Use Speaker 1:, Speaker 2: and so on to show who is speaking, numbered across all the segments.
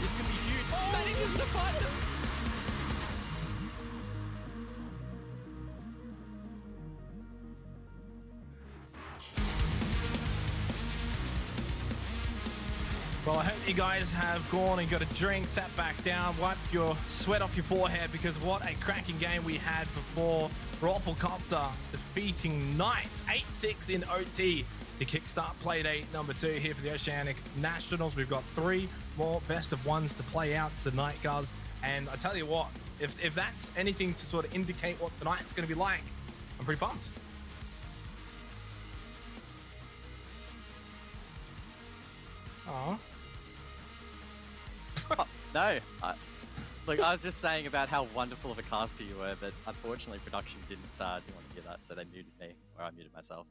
Speaker 1: This could be huge. Manages to find them.
Speaker 2: Well, I hope you guys have gone and got a drink, sat back down, wiped your sweat off your forehead, because what a cracking game we had before. Rafflecopter defeating Knights 8-6 in OT to kickstart Playday number 2 here for the Oceanic Nationals. We've got 3 more best of ones to play out tonight, guys. And I tell you what, if that's anything to sort of indicate what tonight's going to be like, I'm pretty pumped. Aww.
Speaker 1: No, look, I was just saying about how wonderful of a caster you were, but unfortunately production didn't want to hear that, so they muted me, or I muted myself.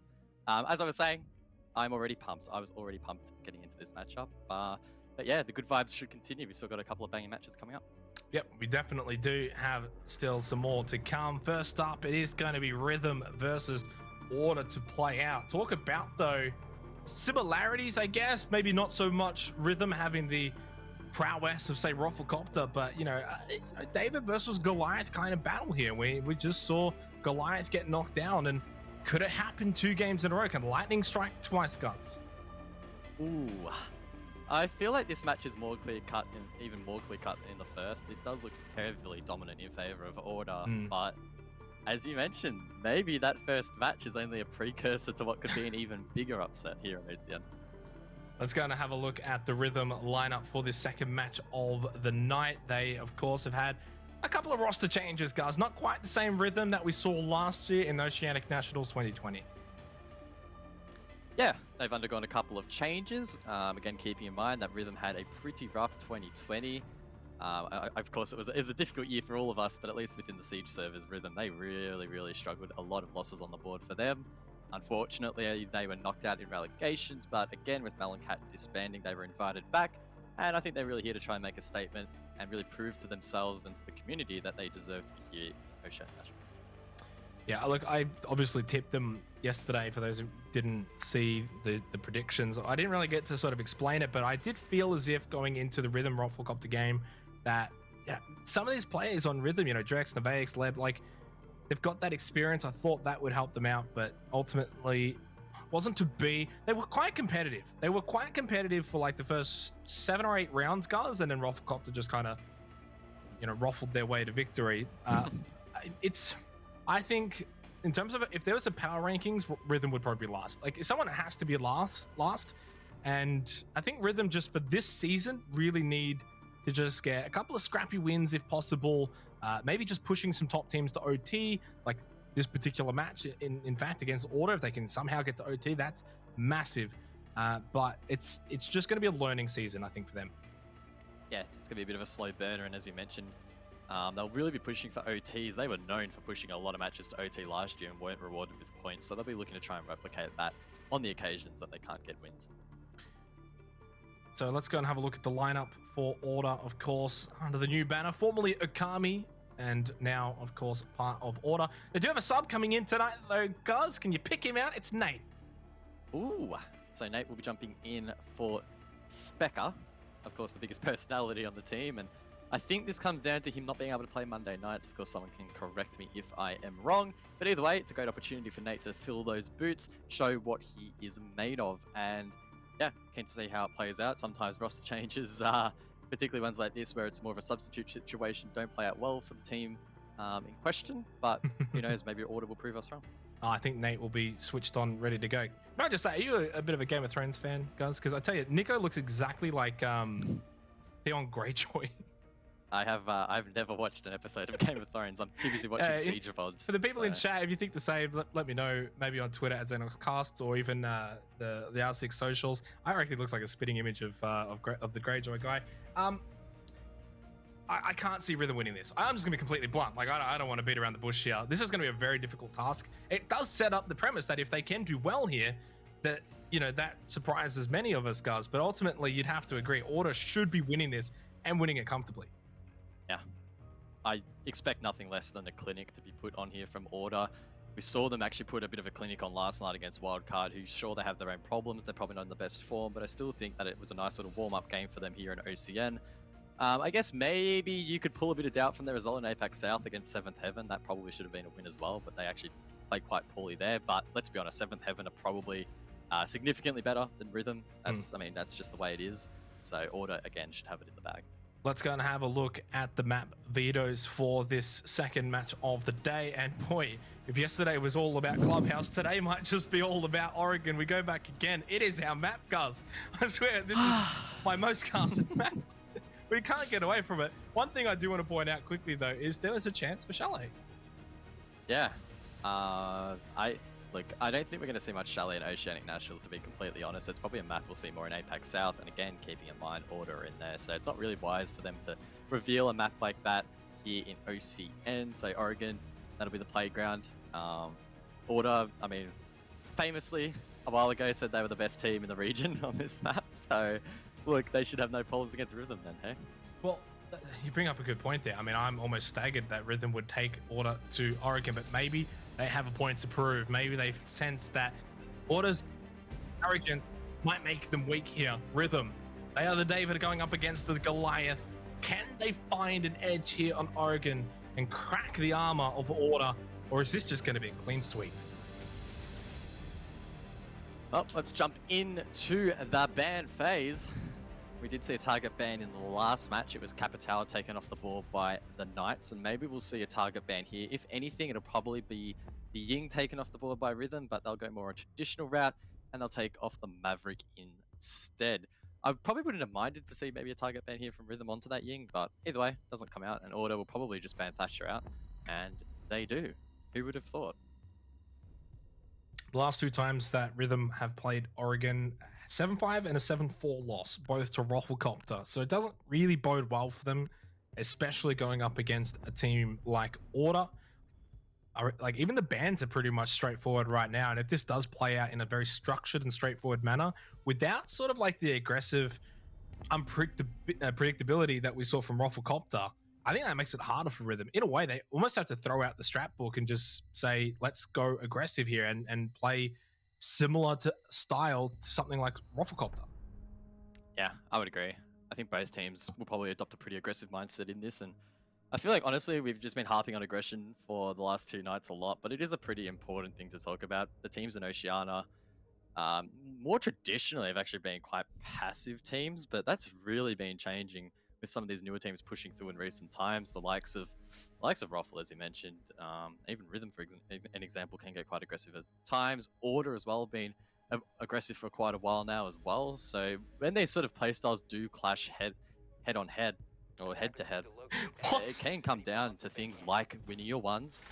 Speaker 1: As I was saying, I'm already pumped. I was already pumped getting into this matchup. But yeah, the good vibes should continue. We still got a couple of banging matches coming up.
Speaker 2: Yep, we definitely do have still some more to come. First up, it is going to be Rhythm versus Order to play out. Talk about, though, similarities, I guess. Maybe not so much Rhythm having the prowess of, say, Rafflecopter, but David versus Goliath kind of battle here. We just saw Goliath get knocked down, and could it happen 2 games in a row? Can lightning strike twice, Gus?
Speaker 1: Ooh, I feel like this match is more clear cut, and even more clear cut than in the first. It does look heavily dominant in favor of Order, but as you mentioned, maybe that first match is only a precursor to what could be an even bigger upset here in OCN.
Speaker 2: Let's go and have a look at the Rhythm lineup for this second match of the night. They, of course, have had a couple of roster changes, guys. Not quite the same Rhythm that we saw last year in Oceanic Nationals 2020.
Speaker 1: Yeah, they've undergone a couple of changes. Again, keeping in mind that Rhythm had a pretty rough 2020. Of course, it was a difficult year for all of us, but at least within the Siege servers, Rhythm, they really struggled. A lot of losses on the board for them. Unfortunately, they were knocked out in relegations, but again, with Maloncat disbanding, they were invited back, and I think they're really here to try and make a statement and really prove to themselves and to the community that they deserve to be here in Oceanic Nationals.
Speaker 2: Yeah, look, I obviously tipped them yesterday for those who didn't see the predictions. I didn't really get to sort of explain it, but I did feel as if going into the Rhythm Rafflecopter game that some of these players on Rhythm, Drex, Nevaix, Leb, they've got that experience. I thought that would help them out, but ultimately wasn't to be. They were quite competitive. They were quite competitive for the first 7 or 8 rounds, guys, and then Rafflecopter just kind of, ruffled their way to victory. I think in terms of if there was a power rankings, Rhythm would probably be last. Someone has to be last, and I think Rhythm just for this season really need to just get a couple of scrappy wins if possible. Maybe just pushing some top teams to OT, like this particular match. In fact, against Order, if they can somehow get to OT, that's massive. But it's just going to be a learning season, I think, for them.
Speaker 1: Yeah, it's going to be a bit of a slow burner, and as you mentioned, they'll really be pushing for OTs. They were known for pushing a lot of matches to OT last year and weren't rewarded with points, so they'll be looking to try and replicate that on the occasions that they can't get wins.
Speaker 2: So let's go and have a look at the lineup for Order, of course, under the new banner, formerly Okami, and now, of course, part of Order. They do have a sub coming in tonight, though, guys. Can you pick him out? It's Nate.
Speaker 1: Ooh, so Nate will be jumping in for Specker, of course, the biggest personality on the team, and I think this comes down to him not being able to play Monday nights. Of course, someone can correct me if I am wrong, but either way, it's a great opportunity for Nate to fill those boots, show what he is made of, and yeah, keen to see how it plays out. Sometimes roster changes, particularly ones like this where it's more of a substitute situation, don't play out well for the team in question, but who knows, maybe Order will prove us wrong.
Speaker 2: I think Nate will be switched on, ready to go. Can I just say, are you a bit of a Game of Thrones fan, guys? Because I tell you, Nico looks exactly like Theon Greyjoy.
Speaker 1: I've never watched an episode of Game of Thrones. I'm too busy watching Siege of Odds.
Speaker 2: For the people in chat, if you think the same, let me know. Maybe on Twitter at XenoCasts or even the R6 socials. I reckon it looks like a spitting image of the Greyjoy guy. I can't see Rhythm winning this. I'm just gonna be completely blunt. I don't want to beat around the bush here. This is gonna be a very difficult task. It does set up the premise that if they can do well here, that that surprises many of us, guys. But ultimately, you'd have to agree, Order should be winning this and winning it comfortably.
Speaker 1: Yeah, I expect nothing less than a clinic to be put on here from Order. We saw them actually put a bit of a clinic on last night against Wildcard, who sure they have their own problems. They're probably not in the best form, but I still think that it was a nice little warm-up game for them here in OCN. I guess maybe you could pull a bit of doubt from their result in Apex South against 7th Heaven. That probably should have been a win as well, but they actually played quite poorly there. But let's be honest, 7th Heaven are probably significantly better than Rhythm. I mean, that's just the way it is. So Order, again, should have it in the bag.
Speaker 2: Let's go and have a look at the map vetoes for this second match of the day. And boy, if yesterday was all about Clubhouse, today might just be all about Oregon. We go back again. It is our map, guys. I swear, this is my most casted map. We can't get away from it. One thing I do want to point out quickly, though, is there was a chance for Chalet.
Speaker 1: Yeah. I don't think we're going to see much Chalet and Oceanic Nationals, to be completely honest. It's probably a map we'll see more in Apex South, and again, keeping in mind Order in there. So it's not really wise for them to reveal a map like that here in OCN. So Oregon, that'll be the playground. Order, I mean, famously, a while ago said they were the best team in the region on this map. So, look, they should have no problems against Rhythm then, hey?
Speaker 2: Well, you bring up a good point there. I mean, I'm almost staggered that Rhythm would take Order to Oregon, but maybe they have a point to prove. Maybe they sense that Order's arrogance might make them weak here. Rhythm, they are the David going up against the Goliath. Can they find an edge here on Oregon and crack the armor of Order, or is this just going to be a clean sweep?
Speaker 1: Well, let's jump into the ban phase. We did see a target ban in the last match. It was Capital taken off the board by the Knights, and maybe we'll see a target ban here. If anything, it'll probably be the Ying taken off the board by Rhythm, but they'll go more a traditional route, and they'll take off the Maverick instead. I probably wouldn't have minded to see maybe a target ban here from Rhythm onto that Ying, but either way, doesn't come out, and Order will probably just ban Thatcher out, and they do. Who would have thought?
Speaker 2: The last two times that Rhythm have played Oregon, 7-5 and a 7-4 loss, both to Rafflecopter. So it doesn't really bode well for them, especially going up against a team like Order. Like, even the bans are pretty much straightforward right now. And if this does play out in a very structured and straightforward manner, without sort of like the aggressive unpredictability that we saw from Rafflecopter, I think that makes it harder for Rhythm. In a way, they almost have to throw out the strap book and just say, let's go aggressive here and play similar to style to something like Rafflecopter.
Speaker 1: Yeah, I would agree. I think both teams will probably adopt a pretty aggressive mindset in this, and I feel like, honestly, we've just been harping on aggression for the last two nights a lot, but it is a pretty important thing to talk about. The teams in Oceania, more traditionally, have actually been quite passive teams, but that's really been changing with some of these newer teams pushing through in recent times. The likes of Roffle, as you mentioned, even Rhythm, for an example, can get quite aggressive at times. Order as well, been aggressive for quite a while now as well. So when these sort of playstyles do clash head on head or head to head, it can come down to things like winning your ones,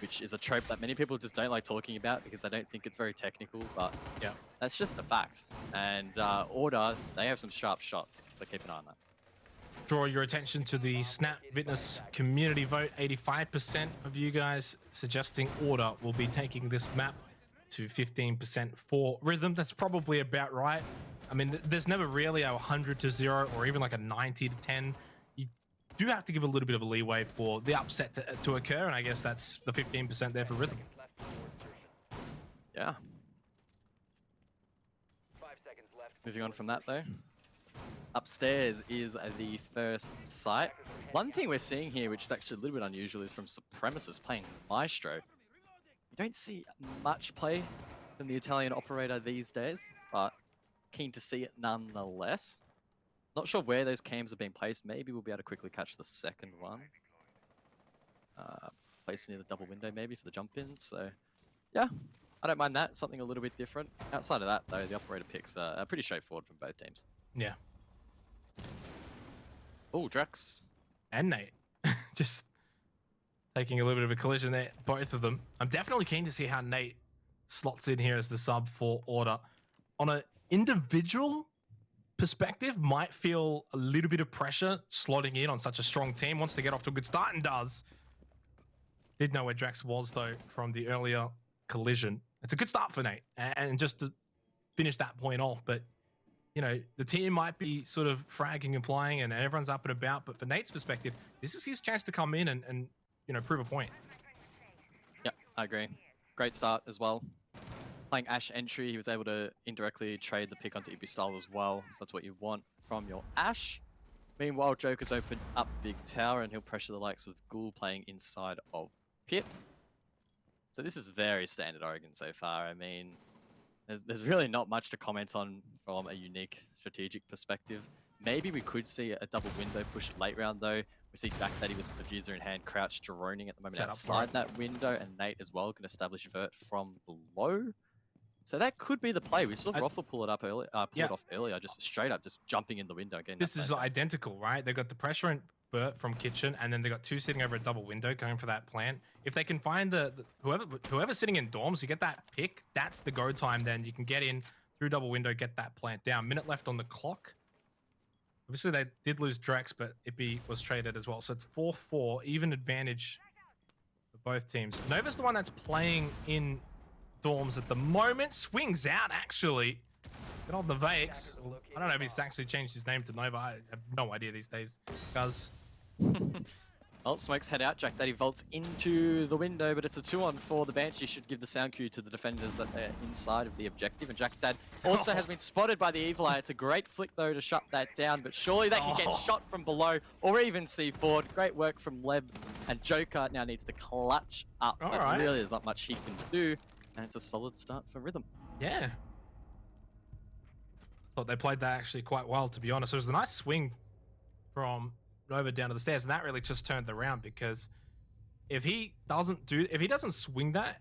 Speaker 1: which is a trope that many people just don't like talking about because they don't think it's very technical, but yeah, that's just a fact. And Order, they have some sharp shots, so keep an eye on that.
Speaker 2: Draw your attention to the Snap Fitness community vote. 85% of you guys suggesting Order will be taking this map to 15% for Rhythm. That's probably about right. I mean, there's never really a 100-0 or even like a 90-10. You do have to give a little bit of a leeway for the upset to occur, and I guess that's the 15% there for Rhythm.
Speaker 1: Yeah. Moving on from that, though. Upstairs is the first site. One thing we're seeing here, which is actually a little bit unusual, is from Supremacist playing Maestro. You don't see much play from the Italian operator these days, but keen to see it nonetheless. Not sure where those cams have been placed. Maybe we'll be able to quickly catch the second one. Placed near the double window maybe for the jump in. So yeah, I don't mind that. Something a little bit different. Outside of that though, the operator picks are pretty straightforward from both teams.
Speaker 2: Yeah.
Speaker 1: Oh, Drax.
Speaker 2: And Nate. Just taking a little bit of a collision there, both of them. I'm definitely keen to see how Nate slots in here as the sub for Order. On an individual perspective, might feel a little bit of pressure slotting in on such a strong team. Wants to get off to a good start and does. Did know where Drax was, though, from the earlier collision. It's a good start for Nate. And just to finish that point off, but you know, the team might be sort of fragging and flying and everyone's up and about, but for Nate's perspective, this is his chance to come in and you know, prove a point.
Speaker 1: Yeah, I agree. Great start as well. Playing Ashe entry, he was able to indirectly trade the pick onto Ibi style as well. So that's what you want from your Ashe. Meanwhile, Joker's opened up Big Tower and he'll pressure the likes of Ghoul playing inside of Pit. So this is very standard Oregon so far. I mean, there's really not much to comment on from a unique strategic perspective. Maybe we could see a double window push late round though. We see Jack Daddy with the diffuser in hand, crouched, droning at the moment outside that window, and Nate as well can establish vert from below. So that could be the play. We saw Roffle pull it up early, it off earlier, just straight up, just jumping in the window again.
Speaker 2: This is identical, right? They've got the pressure and vert from kitchen, and then they got two sitting over a double window going for that plant. If they can find whoever's sitting in dorms, you get that pick. That's the go time. Then you can get in through double window, get that plant down. Minute left on the clock. Obviously, they did lose Drex, but Ippy was traded as well. So it's 4-4, even advantage for both teams. Nova's the one that's playing in dorms at the moment. Swings out, actually. Good old Nevaix. I don't know if he's actually changed his name to Nova. I have no idea these days. Because...
Speaker 1: Well, Smokes head out. Jack Daddy vaults into the window, but it's a 2-on-4. The Banshee should give the sound cue to the defenders that they're inside of the objective. And Jack Dad also has been spotted by the Evil Eye. It's a great flick, though, to shut that down. But surely they can get shot from below or even see forward. Great work from Leb. And Joker now needs to clutch up. But really, there's not much he can do. And it's a solid start for Rhythm.
Speaker 2: Yeah. Thought they played that actually quite well, to be honest. It was a nice swing from Nova down to the stairs, and that really just turned the round, because if he doesn't swing that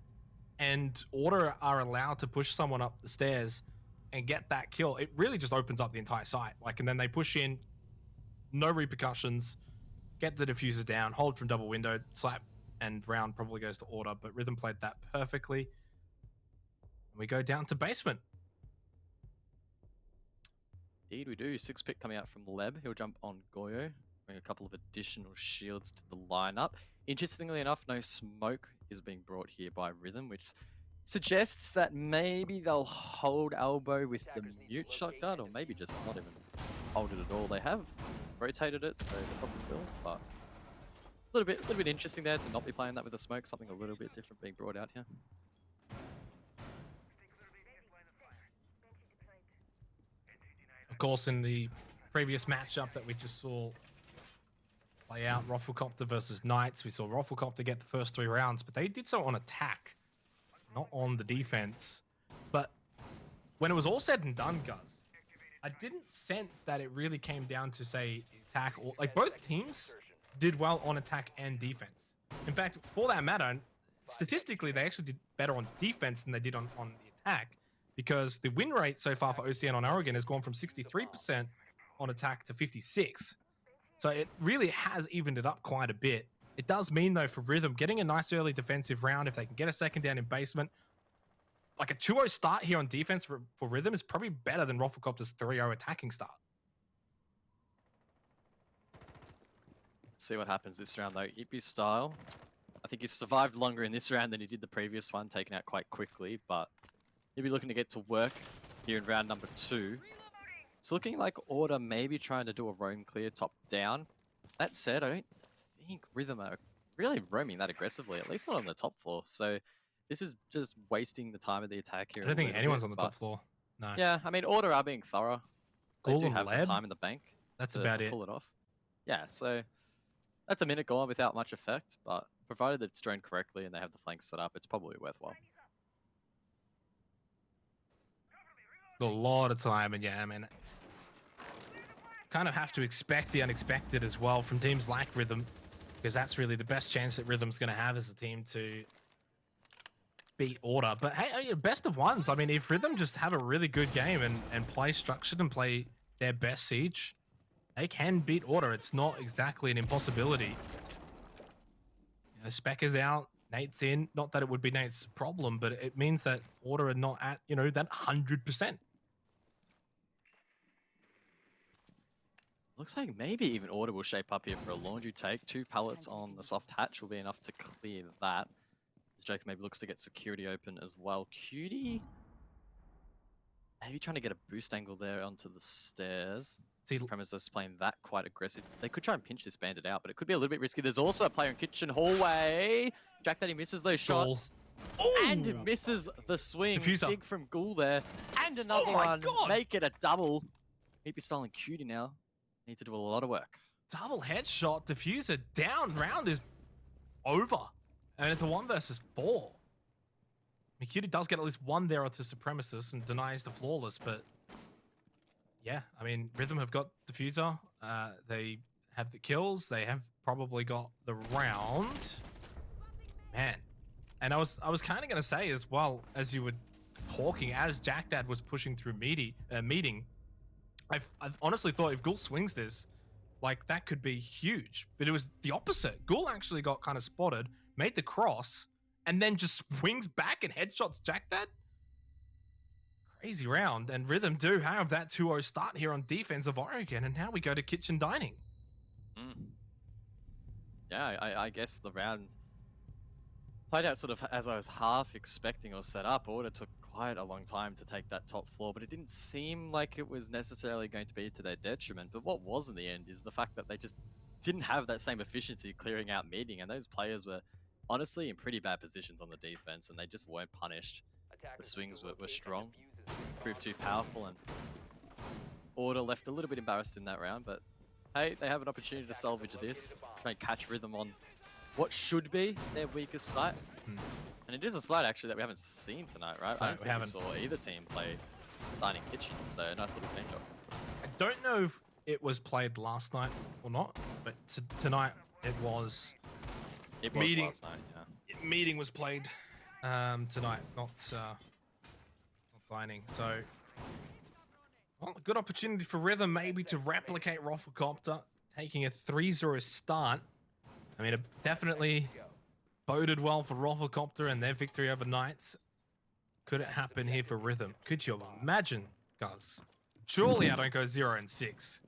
Speaker 2: and Order are allowed to push someone up the stairs and get that kill, it really just opens up the entire site. Like, and then they push in, no repercussions, get the diffuser down, hold from double window, slap, and round probably goes to Order, but Rhythm played that perfectly. And we go down to basement.
Speaker 1: Indeed we do. 6 pick coming out from Leb. He'll jump on Goyo. Bring a couple of additional shields to the lineup. Interestingly enough, no smoke is being brought here by Rhythm, which suggests that maybe they'll hold elbow with the mute shotgun, or maybe just not even hold it at all. They have rotated it, so they probably will, but a little bit interesting there to not be playing that with the smoke. Something a little bit different being brought out here.
Speaker 2: Of course, in the previous matchup that we just saw play out, Rafflecopter versus Knights, we saw Rafflecopter get the first 3 rounds, but they did so on attack, not on the defense. But when it was all said and done, Gus, I didn't sense that it really came down to, say, attack, or like both teams did well on attack and defense. In fact, for that matter, statistically, they actually did better on defense than they did on the attack, because the win rate so far for OCN on Oregon has gone from 63% on attack to 56%. So it really has evened it up quite a bit. It does mean, though, for Rhythm, getting a nice early defensive round, if they can get a second down in basement, like a 2-0 start here on defense for Rhythm is probably better than Rafflecopter's 3-0 attacking start.
Speaker 1: Let's see what happens this round, though. Ippy's style, I think he survived longer in this round than he did the previous one, taken out quite quickly, but he'll be looking to get to work here in round number 2. It's looking like Order maybe trying to do a roam clear top down. That said, I don't think Rhythm are really roaming that aggressively, at least not on the top floor. So this is just wasting the time of the attack here.
Speaker 2: I don't think anyone's on the top floor. No.
Speaker 1: Yeah, I mean, Order are being thorough. They do have the time in the bank.
Speaker 2: That's about it.
Speaker 1: Pull it off. Yeah, so that's a minute gone without much effect, but provided that it's drained correctly and they have the flanks set up, it's probably worthwhile.
Speaker 2: A lot of time, and yeah, I mean, kind of have to expect the unexpected as well from teams like Rhythm, because that's really the best chance that Rhythm's going to have as a team to beat Order. But hey, best of ones. I mean, if Rhythm just have a really good game and play structured and play their best Siege, they can beat Order. It's not exactly an impossibility. You know, Spec is out, Nate's in. Not that it would be Nate's problem, but it means that Order are not at, you know, that 100%.
Speaker 1: Looks like maybe even Order will shape up here for a laundry take. 2 pallets on the soft hatch will be enough to clear that. As Joker maybe looks to get security open as well. Cutie, maybe trying to get a boost angle there onto the stairs. Supremacists playing that quite aggressive. They could try and pinch this bandit out, but it could be a little bit risky. There's also a player in kitchen hallway. Jack Daddy misses those shots. And misses the swing.
Speaker 2: Diffuser.
Speaker 1: Big from Ghoul there. And another one.
Speaker 2: God.
Speaker 1: Make it a double. Maybe styling Cutie now. Need to do a lot of work.
Speaker 2: Double headshot, diffuser down, round is over. And it's a 1 versus 4. Mikita does get at least one there onto Supremacist and denies the flawless, but yeah, I mean, Rhythm have got diffuser. They have the kills. They have probably got the round. Man. And I was kind of going to say as well, as you were talking, as Jack Dad was pushing through meeting, I've honestly thought if Ghoul swings this, like that could be huge. But it was the opposite. Ghoul actually got kind of spotted, made the cross, and then just swings back and headshots Jack Dad. Crazy round. And Rhythm do have that 2-0 start here on defense of Oregon. And now we go to kitchen dining.
Speaker 1: Yeah, I guess the round played out sort of as I was half expecting or set up. Order took quite a long time to take that top floor, but it didn't seem like it was necessarily going to be to their detriment. But what was in the end is the fact that they just didn't have that same efficiency clearing out meeting, and those players were honestly in pretty bad positions on the defense, and they just weren't punished. The swings were strong, proved too powerful, and Order left a little bit embarrassed in that round, but hey, they have an opportunity to salvage this, try and catch Rhythm on what should be their weakest site. And it is a slide actually that we haven't seen tonight, right?
Speaker 2: No,
Speaker 1: I don't
Speaker 2: we
Speaker 1: think
Speaker 2: haven't.
Speaker 1: we saw either team play Dining Kitchen, so a nice little change up.
Speaker 2: I don't know if it was played last night or not, but tonight it was.
Speaker 1: It was last night, yeah.
Speaker 2: Meeting was played tonight, not Dining. So, well, a good opportunity for Rhythm maybe to replicate Rafflecopter, taking a 3-0 start. I mean, it definitely boded well for Rafflecopter and their victory over Knights. Could it happen here for Rhythm? Could you imagine, guys? Surely I don't go 0-6.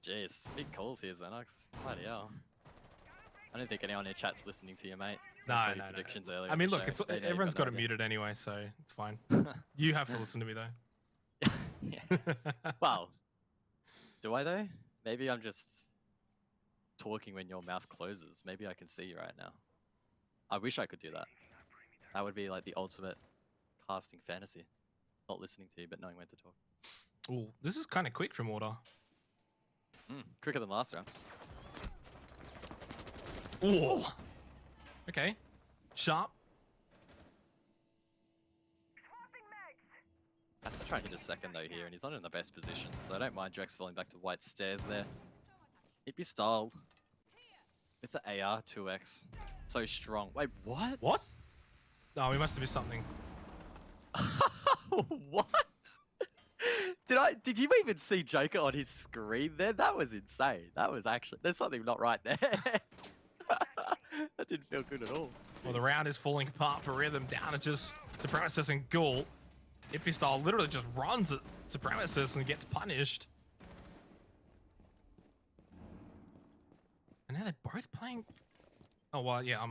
Speaker 1: Jeez, big calls here, Xenox. Bloody hell. I don't think anyone in chat's listening to you, mate.
Speaker 2: No,
Speaker 1: There's
Speaker 2: no,
Speaker 1: predictions
Speaker 2: no.
Speaker 1: earlier
Speaker 2: I
Speaker 1: in
Speaker 2: mean,
Speaker 1: the
Speaker 2: look,
Speaker 1: show. They don't
Speaker 2: everyone's
Speaker 1: even
Speaker 2: got it
Speaker 1: know
Speaker 2: muted anyway, so it's fine. You have to listen to me, though.
Speaker 1: Yeah. Well, do I though? Maybe I'm just talking when your mouth closes. Maybe I can see you right now. I wish I could do that. That would be like the ultimate casting fantasy. Not listening to you, but knowing when to talk.
Speaker 2: Ooh, this is kind of quick from Order.
Speaker 1: Quicker than last round.
Speaker 2: Ooh. Okay. Sharp.
Speaker 1: Has to try and hit a second though here, and he's not in the best position, so I don't mind Drex falling back to white stairs there. Hippie style with the AR 2x. So strong. Wait, what?
Speaker 2: What? Oh, we must have missed something.
Speaker 1: What? Did you even see Joker on his screen there? That was insane. That was actually, there's something not right there. That didn't feel good at all.
Speaker 2: Well, the round is falling apart for Rhythm, down to just Supremacist and Ghoul. Hippie style literally just runs at Supremacist and gets punished. And now they're both playing. Oh, well, yeah,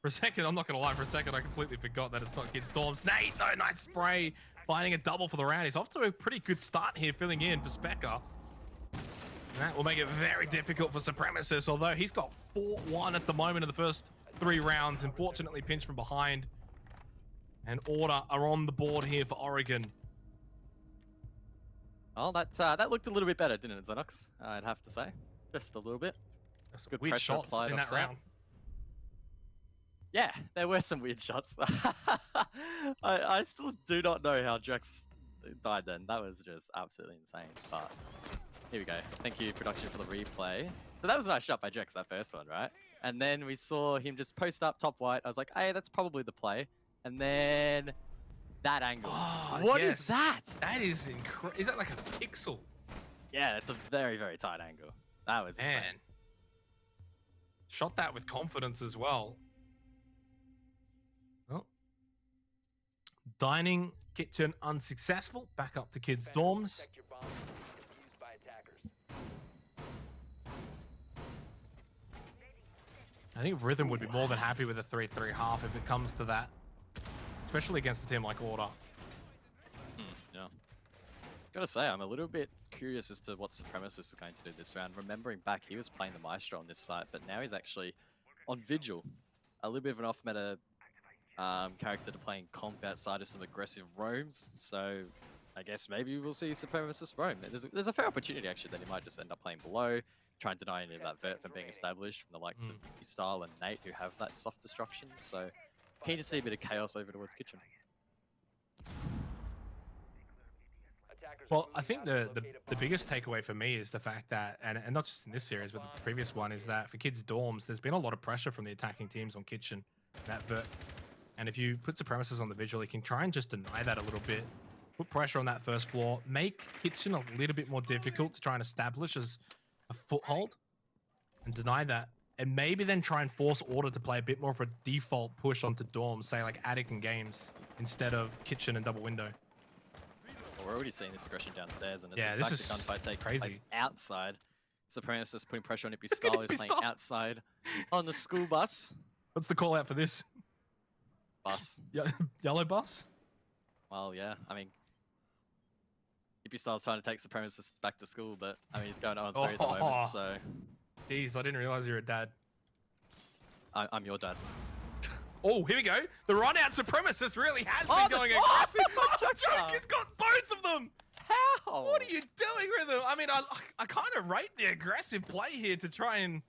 Speaker 2: for a second, I'm not going to lie, for a second, I completely forgot that it's not Kid Storms. Nate, though, nice spray, finding a double for the round. He's off to a pretty good start here, filling in for Specker. And that will make it very difficult for Supremacist, although he's got 4-1 at the moment in the first 3 rounds. Unfortunately, pinched from behind. And Order are on the board here for Oregon.
Speaker 1: Oh, that looked a little bit better, didn't it, Xenox? I'd have to say. Just a little bit.
Speaker 2: There's
Speaker 1: Good
Speaker 2: weird
Speaker 1: pressure
Speaker 2: shots
Speaker 1: applied
Speaker 2: in that
Speaker 1: offside.
Speaker 2: round.
Speaker 1: Yeah, there were some weird shots. I still do not know how Drex died then. That was just absolutely insane. But here we go. Thank you, production, for the replay. So that was a nice shot by Drex, that first one, right? And then we saw him just post up top white. I was like, hey, that's probably the play. And then that angle.
Speaker 2: Oh,
Speaker 1: What
Speaker 2: yes.
Speaker 1: is that?
Speaker 2: That is incredible. Is that like a pixel?
Speaker 1: Yeah, it's a very, very tight angle. That was insane.
Speaker 2: Man. Shot that with confidence as well. Well, dining kitchen unsuccessful. Back up to kids' dorms. I think Rhythm would be more than happy with a 3-3 half if it comes to that. Especially against a team like Order.
Speaker 1: Yeah. Gotta say, I'm a little bit curious as to what Supremacist is going to do this round. Remembering back, he was playing the Maestro on this site, but now he's actually on Vigil. A little bit of an off-meta character to playing comp outside of some aggressive roams. So I guess maybe we'll see Supremacist roam. There's a fair opportunity actually that he might just end up playing below, try and deny any of that vert from being established from the likes of Style and Nate who have that soft destruction. So keen to see a bit of chaos over towards Kitchen.
Speaker 2: Well, I think the biggest takeaway for me is the fact that, and not just in this series, but the previous one, is that for kids' dorms, there's been a lot of pressure from the attacking teams on Kitchen, that vert. And if you put Supremacists on the visual, you can try and just deny that a little bit, put pressure on that first floor, make Kitchen a little bit more difficult to try and establish as a foothold, and deny that. And maybe then try and force Order to play a bit more of a default push onto dorms, say like Attic and Games, instead of Kitchen and Double Window.
Speaker 1: We're already seeing this aggression downstairs, and it's
Speaker 2: Yeah,
Speaker 1: in
Speaker 2: this
Speaker 1: fact
Speaker 2: is
Speaker 1: a gunfight taking
Speaker 2: crazy.
Speaker 1: place outside. Supremacist putting pressure on Ippy Style, who's playing outside on the school bus.
Speaker 2: What's the call out for this?
Speaker 1: Bus.
Speaker 2: Yellow bus?
Speaker 1: Well, yeah, I mean, Ippy Style's trying to take Supremacist back to school, but I mean, he's going on 3 at the moment, so.
Speaker 2: Jeez, I didn't realize you're a dad.
Speaker 1: I'm your dad.
Speaker 2: Oh, here we go. The run-out Supremacist really has been going aggressive. Joker's got both of them.
Speaker 1: How?
Speaker 2: What are you doing with them? I mean, I kind of rate the aggressive play here to try and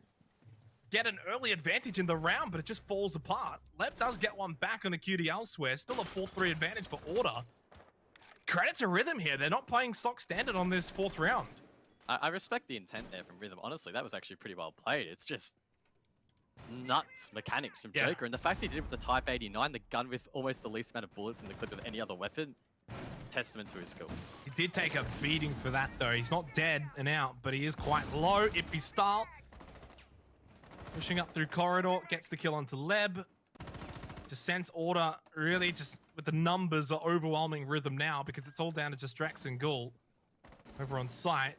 Speaker 2: get an early advantage in the round, but it just falls apart. Lep does get one back on a QD elsewhere. Still a 4-3 advantage for Order. Credit to Rhythm here. They're not playing stock standard on this 4th round.
Speaker 1: I respect the intent there from Rhythm. Honestly, that was actually pretty well played. It's just nuts mechanics from Joker, and the fact he did it with the Type 89, the gun with almost the least amount of bullets in the clip of any other weapon, testament to his skill.
Speaker 2: He did take a beating for that though. He's not dead and out, but he is quite low. Ippy Style pushing up through corridor, gets the kill onto Leb. Just sense Order really just with the numbers are overwhelming Rhythm now because it's all down to just Drax and Ghoul over on site.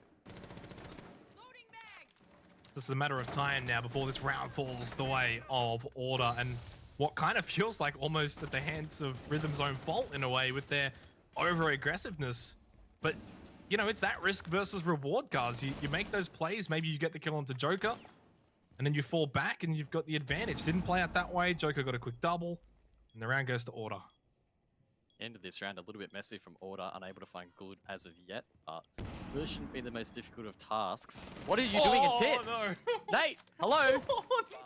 Speaker 2: This is a matter of time now before this round falls the way of Order, and what kind of feels like almost at the hands of Rhythm's own fault in a way with their over-aggressiveness. But, you know, it's that risk versus reward, guys. You make those plays, maybe you get the kill onto Joker, and then you fall back and you've got the advantage. Didn't play out that way. Joker got a quick double, and the round goes to Order.
Speaker 1: End of this round a little bit messy from Order, unable to find good as of yet, but really shouldn't be the most difficult of tasks. What are you doing in pit?
Speaker 2: No.
Speaker 1: Nate, hello!
Speaker 2: Oh, no.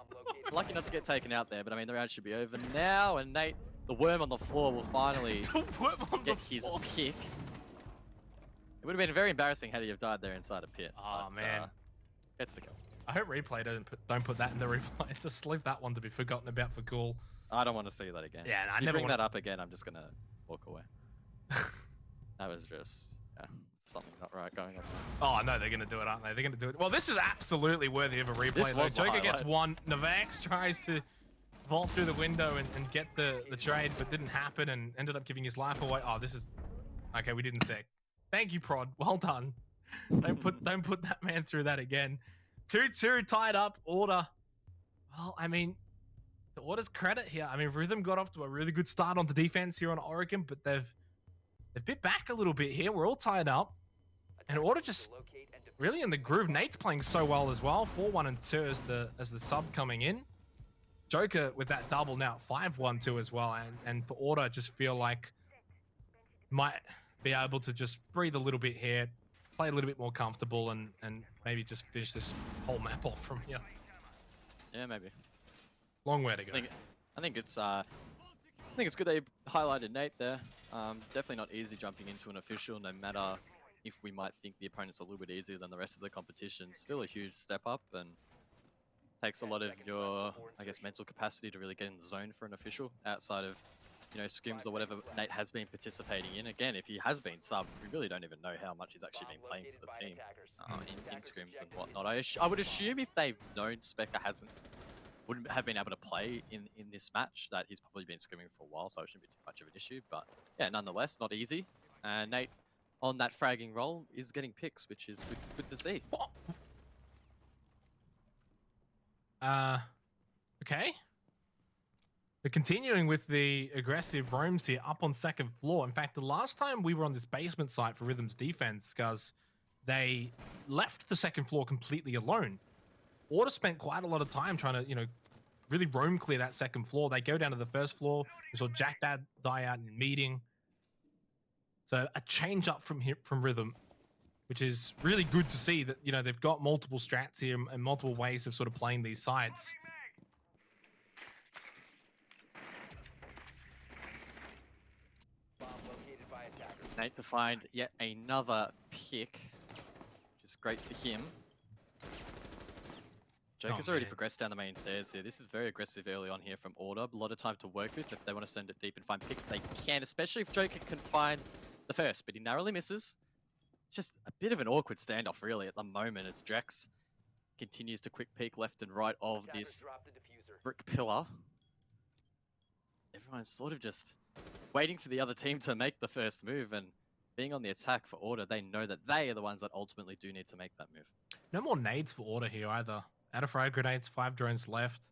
Speaker 1: Lucky not to get taken out there, but I mean, the round should be over now, and Nate, the worm on the floor, will finally get his pick. It would have been very embarrassing had he have died there inside a pit.
Speaker 2: Oh,
Speaker 1: but,
Speaker 2: man.
Speaker 1: Gets the kill.
Speaker 2: I hope replay don't put that in the replay. Just leave that one to be forgotten about for Ghoul.
Speaker 1: I don't want to see that again.
Speaker 2: Yeah, I
Speaker 1: if you
Speaker 2: never
Speaker 1: bring that up again, I'm just going to walk away. That was just something not right going on there.
Speaker 2: Oh, no, they're going to do it, aren't they? They're going to do it. Well, this is absolutely worthy of a replay.
Speaker 1: This
Speaker 2: Joker gets one. Navax tries to vault through the window and get the trade, but didn't happen and ended up giving his life away. Oh, this is... Okay, we didn't sec. Thank you, Prod. Well done. Don't put that man through that again. 2-2 tied up. Order. Well, I mean, to Order's credit here, I mean, Rhythm got off to a really good start on the defense here on Oregon, but they've bit back a little bit here. We're all tied up. And Order just really in the groove. Nate's playing so well as well. 4-1 and 2 as the sub coming in. Joker with that double now 5-1-2 as well. And for Order, just feel like might be able to just breathe a little bit here, play a little bit more comfortable, and maybe just finish this whole map off from here.
Speaker 1: Yeah, maybe.
Speaker 2: Long way to go.
Speaker 1: I think it's good they highlighted Nate there. Definitely not easy jumping into an official, no matter if we might think the opponent's a little bit easier than the rest of the competition. Still a huge step up, and takes a lot of your, I guess, mental capacity to really get in the zone for an official outside of, you know, scrims or whatever Nate has been participating in. Again, if he has been subbed, we really don't even know how much he's actually been playing for the team in scrims and whatnot. I would assume if they've known Specker wouldn't have been able to play in this match, that he's probably been scrimming for a while, so it shouldn't be too much of an issue. But yeah, nonetheless, not easy. And Nate, on that fragging role, is getting picks, which is good to see.
Speaker 2: Okay. They're continuing with the aggressive roams here up on second floor. In fact, the last time we were on this basement site for Rhythm's defense, because they left the second floor completely alone. Order spent quite a lot of time trying to, you know, really roam clear that second floor. They go down to the first floor. We saw Jack Dad die out in meeting. So a change up from here from Rhythm, which is really good to see that, you know, they've got multiple strats here and multiple ways of sort of playing these sites.
Speaker 1: Nate to find yet another pick, which is great for him. Joker's already progressed down the main stairs here. This is very aggressive early on here from Order. A lot of time to work with. If they want to send it deep and find picks, they can, especially if Joker can find the first, but he narrowly misses. It's just a bit of an awkward standoff, really, at the moment, as Drex continues to quick peek left and right of this brick pillar. Everyone's sort of just waiting for the other team to make the first move, and being on the attack for Order, they know that they are the ones that ultimately do need to make that move.
Speaker 2: No more nades for Order here either. Out of frag grenades, 5 drones left,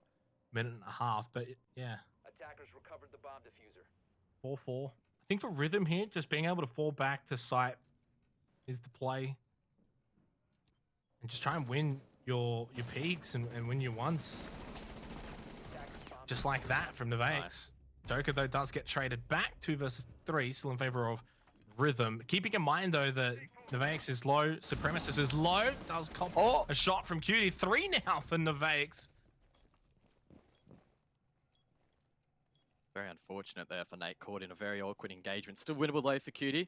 Speaker 2: minute and a half, but yeah.
Speaker 3: Attackers recovered the bomb diffuser.
Speaker 2: 4-4. I think for Rhythm here, just being able to fall back to site is the play. And just try and win your peaks and win your ones. Just like that from Neveix.
Speaker 1: Nice.
Speaker 2: Joker, though, does get traded back 2 versus 3, still in favor of Rhythm. Keeping in mind, though, that Neveix is low, Supremacist is low, does cop a shot from Cutie. 3 now for Neveix.
Speaker 1: Very unfortunate there for Nate, caught in a very awkward engagement. Still winnable though for Cutie.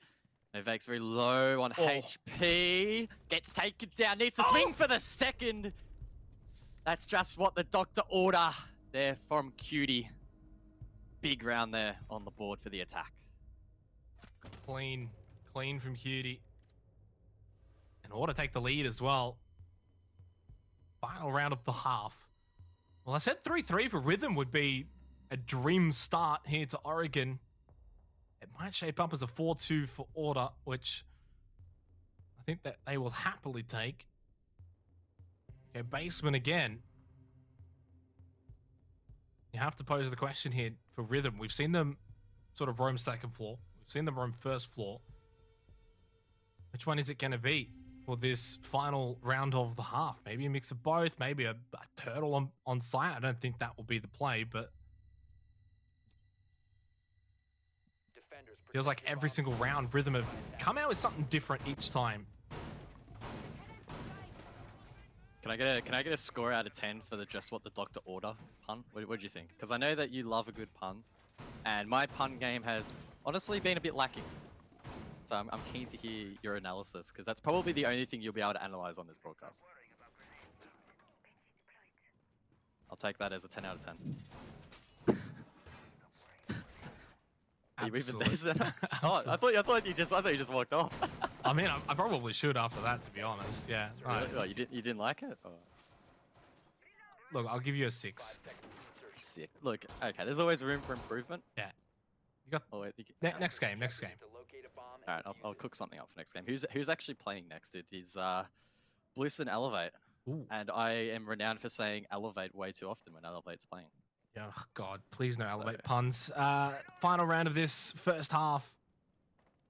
Speaker 1: Novak's very low on HP. Gets taken down, needs to swing for the second. That's just what the doctor order there from Cutie. Big round there on the board for the attack.
Speaker 2: Clean from Cutie. And Order take the lead as well. Final round of the half. Well, I said 3-3 for Rhythm would be a dream start here to Oregon. It might shape up as a 4-2 for Order, which I think that they will happily take. Okay, basement again. You have to pose the question here for Rhythm. We've seen them sort of roam second floor. We've seen them roam first floor. Which one is it going to be for this final round of the half? Maybe a mix of both. Maybe a turtle on site. I don't think that will be the play, but feels like every single round Rhythm have come out with something different each time.
Speaker 1: Can I get a score out of 10 for the just what the doctor order pun? What do you think? Because I know that you love a good pun, and my pun game has honestly been a bit lacking. So I'm keen to hear your analysis, because that's probably the only thing you'll be able to analyze on this broadcast. I'll take that as a 10 out of 10. Are you even there? Oh, I thought you just walked off.
Speaker 2: I mean, I probably should after that, to be honest. Yeah. Right.
Speaker 1: Really? Oh, you didn't like it? Or?
Speaker 2: Look, I'll give you a 6.
Speaker 1: Sick. Look, okay. There's always room for improvement.
Speaker 2: Yeah. You got next game.
Speaker 1: All right, I'll cook something up for next game. Who's actually playing next? It is Bliss and Elevate.
Speaker 2: Ooh.
Speaker 1: And I am renowned for saying Elevate way too often when Elevate's playing.
Speaker 2: Yeah, oh God, please no Elevate puns. Final round of this first half.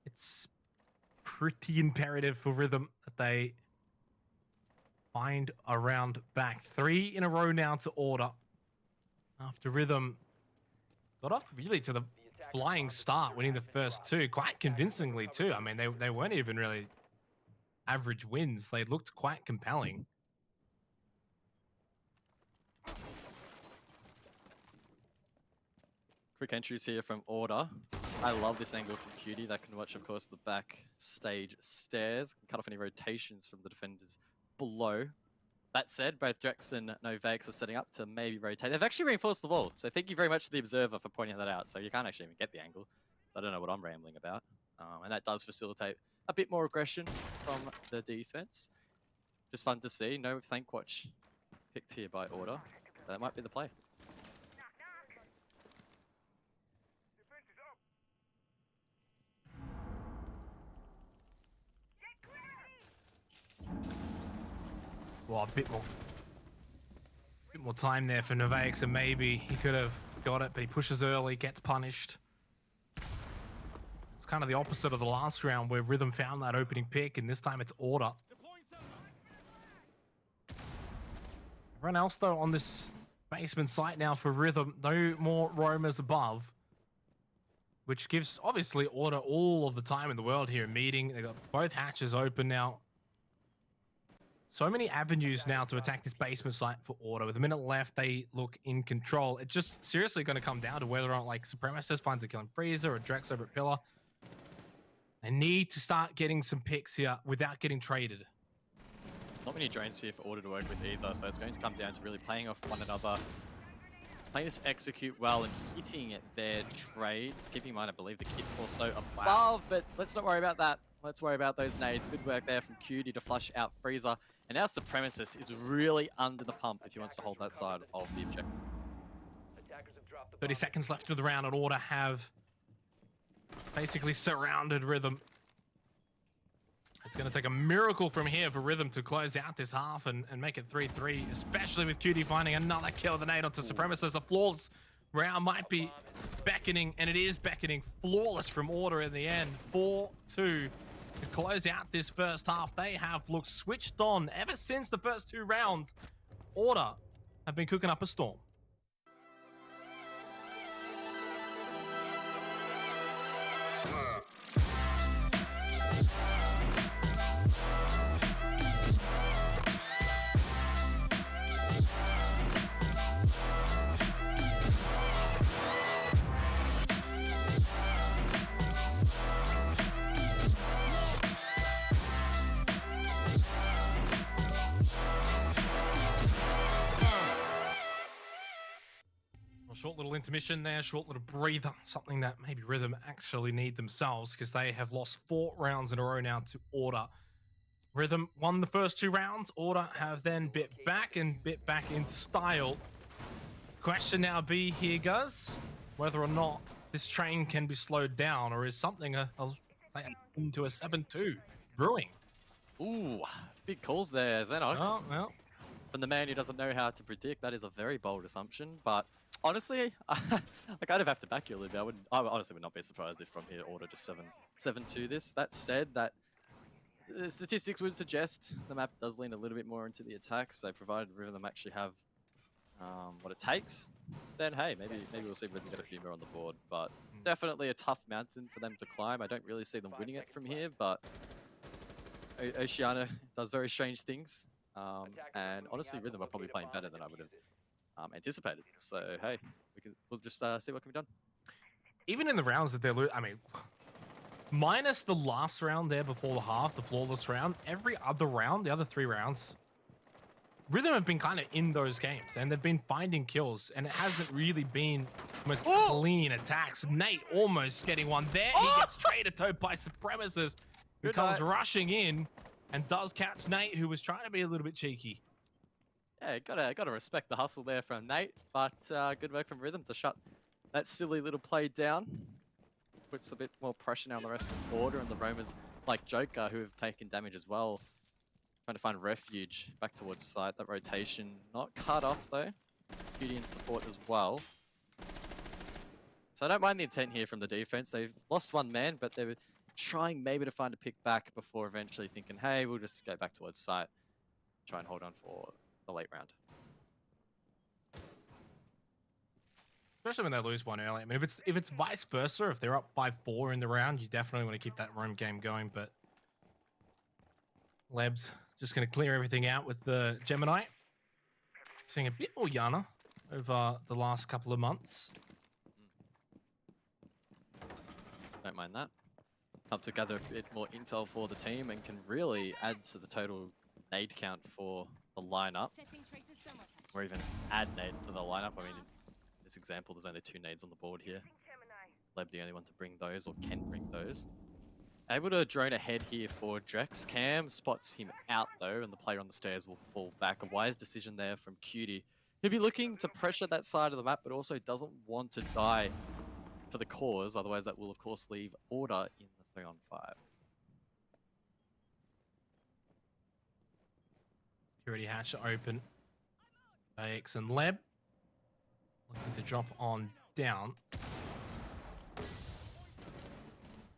Speaker 2: It's pretty imperative for Rhythm that they find a round back. 3 in a row now to Order. After Rhythm got off really to the flying start, winning the first 2 quite convincingly too. I mean, they weren't even really average wins. They looked quite compelling.
Speaker 1: Quick entries here from Order. I love this angle from Cutie. That can watch, of course, the backstage stairs. Can cut off any rotations from the defenders below. That said, both Drex and Novakes are setting up to maybe rotate. They've actually reinforced the wall, so thank you very much to the Observer for pointing that out. So you can't actually even get the angle. So I don't know what I'm rambling about. And that does facilitate a bit more aggression from the defense. Just fun to see. No Thank Watch picked here by Order. That might be the play.
Speaker 2: Well, a bit more time there for Novakes, and maybe he could have got it, but he pushes early, gets punished. It's kind of the opposite of the last round where Rhythm found that opening pick, and this time it's Order. Everyone else, though, on this basement site now for Rhythm. No more roamers above. which gives obviously Order all of the time in the world here. Meeting, they got both hatches open now. So many avenues now to attack this basement site for Order. With a minute left, they look in control. It's just seriously going to come down to whether or not like Supremacist finds a killing Freezer or Drex over at Pillar. They need to start getting some picks here without getting traded.
Speaker 1: Not many drones here for Order to work with either, so it's going to come down to really playing off one another. Playing this execute well and hitting their trades. Keeping in mind, I believe the kit also above, but let's not worry about that. Let's worry about those nades. Good work there from Cutie to flush out Freezer. And now Supremacist is really under the pump if he wants to hold that side of the objective.
Speaker 2: 30 seconds left of the round, and Order have basically surrounded Rhythm. It's going to take a miracle from here for Rhythm to close out this half and make it 3-3, especially with Cutie finding another kill with the nade onto Supremacist. A flawless round might be beckoning, and it is beckoning. Flawless from Order in the end. 4-2 to close out this first half. They have looked switched on ever since the first 2 rounds. Order have been cooking up a storm. Short little intermission there, short little breather, something that maybe Rhythm actually need themselves because they have lost 4 rounds in a row now to Order. Rhythm won the first 2 rounds. Order have then bit back in style. Question now be here, Guz, whether or not this train can be slowed down, or is something into a 7-2 brewing.
Speaker 1: Ooh, big calls there, Xenox.
Speaker 2: Oh, well.
Speaker 1: From the man who doesn't know how to predict, that is a very bold assumption. But honestly, I kind of have to back you a little bit. I honestly would not be surprised if from here Order just 7-2 this. That said, that the statistics would suggest the map does lean a little bit more into the attack. So provided Rhythm actually have what it takes, then hey, maybe we'll see Rhythm get a few more on the board. But definitely a tough mountain for them to climb. I don't really see them winning it from here, but Oceana does very strange things. And honestly, Rhythm are probably playing better than I would have anticipated. So hey, we'll just see what can be done.
Speaker 2: Even in the rounds that they're losing, I mean, minus the last round there before the half, the flawless round, every other round, the other 3 rounds, Rhythm have been kind of in those games, and they've been finding kills, and it hasn't really been the most clean attacks. Nate almost getting one there. He gets traded to by Supremacist, who comes rushing in and does catch Nate, who was trying to be a little bit cheeky.
Speaker 1: Yeah, gotta respect the hustle there from Nate, but good work from Rhythm to shut that silly little play down. Puts a bit more pressure now on the rest of the Order and the roamers like Joker, who have taken damage as well. Trying to find refuge back towards site. That rotation not cut off though. Cutie in support as well. So I don't mind the intent here from the defense. They've lost 1 man, but they were trying maybe to find a pick back before eventually thinking, hey, we'll just go back towards site. Try and hold on for the late round.
Speaker 2: Especially when they lose 1 early. I mean, if it's vice versa, if they're up 5-4 in the round, you definitely want to keep that roam game going. But Leb's just going to clear everything out with the Gemini. Seeing a bit more Yana over the last couple of months.
Speaker 1: Don't mind that. Help to gather a bit more intel for the team and can really add to the total nade count for the lineup. Or even add nades to the lineup. I mean, in this example, there's only 2 nades on the board here. Leb the only one to bring those, or can bring those. Able to drone ahead here for Drex. Cam spots him out though, and the player on the stairs will fall back. A wise decision there from Cutie. He'll be looking to pressure that side of the map, but also doesn't want to die for the cause. Otherwise, that will of course leave Order in the 3-on-5.
Speaker 2: Security hatch open. AX and Leb looking to drop on down.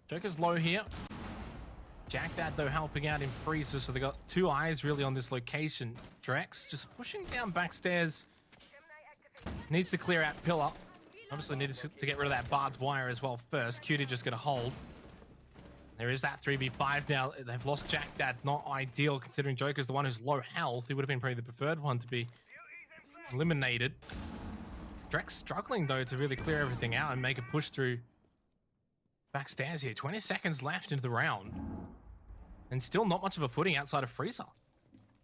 Speaker 2: Joker's low here. Jack Dad though helping out in Freezer, so they got 2 eyes really on this location. Drex just pushing down backstairs. Needs to clear out Pillar. Obviously needed to get rid of that barbed wire as well first. Cutie just going to hold. There is that 3v5 now. They've lost Jack Dad. Not ideal considering Joker's the one who's low health. He would have been probably the preferred one to be eliminated. Drex struggling though to really clear everything out and make a push through backstairs here. 20 seconds left into the round. And still not much of a footing outside of Freezer.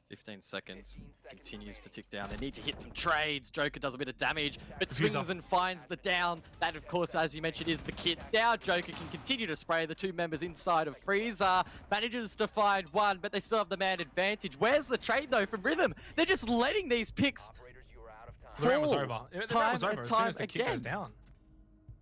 Speaker 1: 15 seconds. Continues to tick down. They need to hit some trades. Joker does a bit of damage, but swings and finds the down. That, of course, as you mentioned, is the kit. Now Joker can continue to spray the two members inside of Freezer. Manages to find one, but they still have the man advantage. Where's the trade, though, from Rhythm? They're just letting these picks
Speaker 2: The round was
Speaker 1: fall
Speaker 2: over. The round was over as soon as the kick goes down.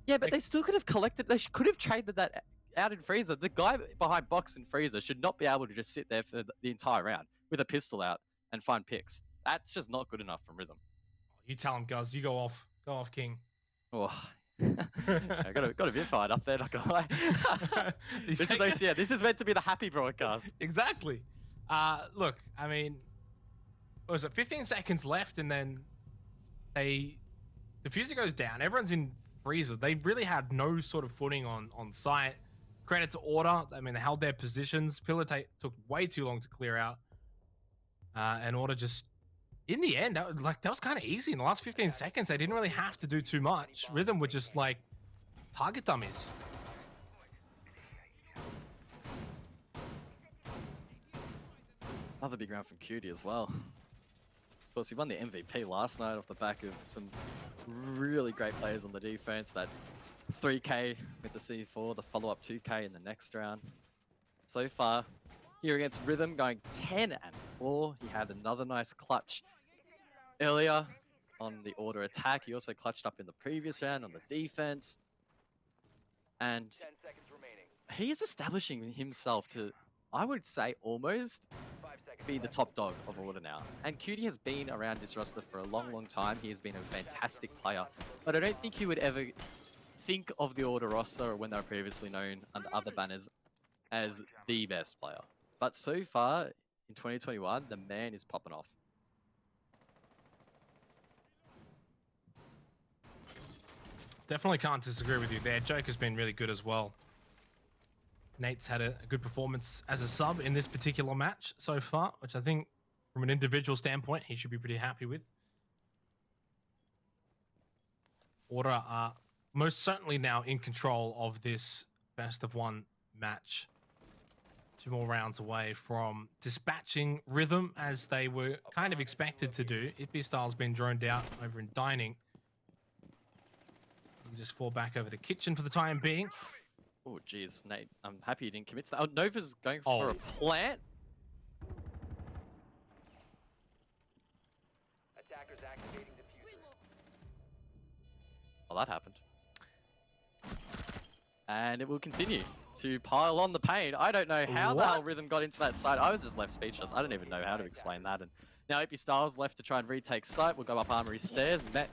Speaker 1: Yeah, but they still could have collected. They could have traded that out in Freezer. The guy behind box in Freezer should not be able to just sit there for the entire round with a pistol out and find picks. That's just not good enough from Rhythm.
Speaker 2: You tell him, Guz. You go off. Go off, King.
Speaker 1: Oh, I got a bit fired up there, not gonna lie. This is OCN. This is meant to be the happy broadcast.
Speaker 2: Exactly. Look, I mean, what was it 15 seconds left, and then the diffuser goes down. Everyone's in Freezer. They really had no sort of footing on site. Credit to Order. I mean, they held their positions. Pillar took way too long to clear out. And Order just, in the end, that was kind of easy. In the last 15 seconds, they didn't really have to do too much. Rhythm were just like target dummies.
Speaker 1: Another big round from Cutie as well. Of course, he won the MVP last night off the back of some really great players on the defense. That 3K with the C4, the follow-up 2K in the next round. So far, here against Rhythm, going 10-4. He had another nice clutch earlier on the Order attack. He also clutched up in the previous round on the defense. And
Speaker 3: 10 seconds remaining.
Speaker 1: he is establishing himself to, I would say, almost
Speaker 3: 5 seconds
Speaker 1: be the
Speaker 3: left.
Speaker 1: top dog of Order now. And Cutie has been around this roster for a long, long time. He has been a fantastic player. But I don't think he would ever think of the Order roster when they were previously known under other banners as the best player. But so far, in 2021, the man is popping off.
Speaker 2: Definitely can't disagree with you there. Joker's been really good as well. Nate's had a good performance as a sub in this particular match so far, which I think from an individual standpoint, he should be pretty happy with. Order are most certainly now in control of this best of one match. 2 more rounds away from dispatching Rhythm as they were kind of expected to do. Ippy Style's been droned out over in dining. You can just fall back over the kitchen for the time being.
Speaker 1: Oh, jeez, Nate, I'm happy you didn't commit to that. Oh, Nova's going for a plant.
Speaker 3: Attackers activating diffuser.
Speaker 1: Well, that happened. And it will continue to pile on the pain. I don't know how the hell Rhythm got into that site. I was just left speechless. I don't even know how to explain that. And now Ippy Styles left to try and retake site. We'll go up Armory stairs, met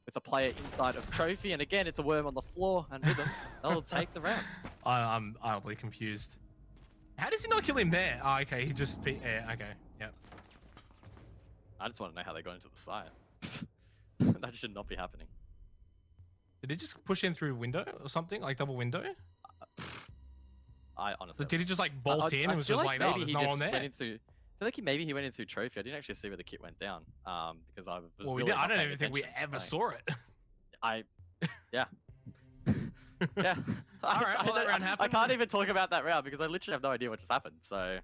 Speaker 1: with a player inside of Trophy. And again, it's a worm on the floor. And Rhythm, they'll take the round.
Speaker 2: I'm utterly confused. How does he not kill him there? Oh, okay, he just... Yeah, okay, yep.
Speaker 1: I just want to know how they got into the site. That should not be happening.
Speaker 2: Did he just push in through window or something? Like double window?
Speaker 1: I honestly...
Speaker 2: So did he just like bolt in and was just like, oh, there's no one there?
Speaker 1: Went in through, I feel like maybe he went in through Trophy. I didn't actually see where the kit went down. Because I was
Speaker 2: Well,
Speaker 1: really
Speaker 2: I
Speaker 1: not
Speaker 2: don't
Speaker 1: paying
Speaker 2: even think we
Speaker 1: attention.
Speaker 2: ever saw it.
Speaker 1: Yeah. Yeah.
Speaker 2: Alright, well, that round
Speaker 1: I
Speaker 2: happened.
Speaker 1: can't even talk about that round because I literally have no idea what just happened. So,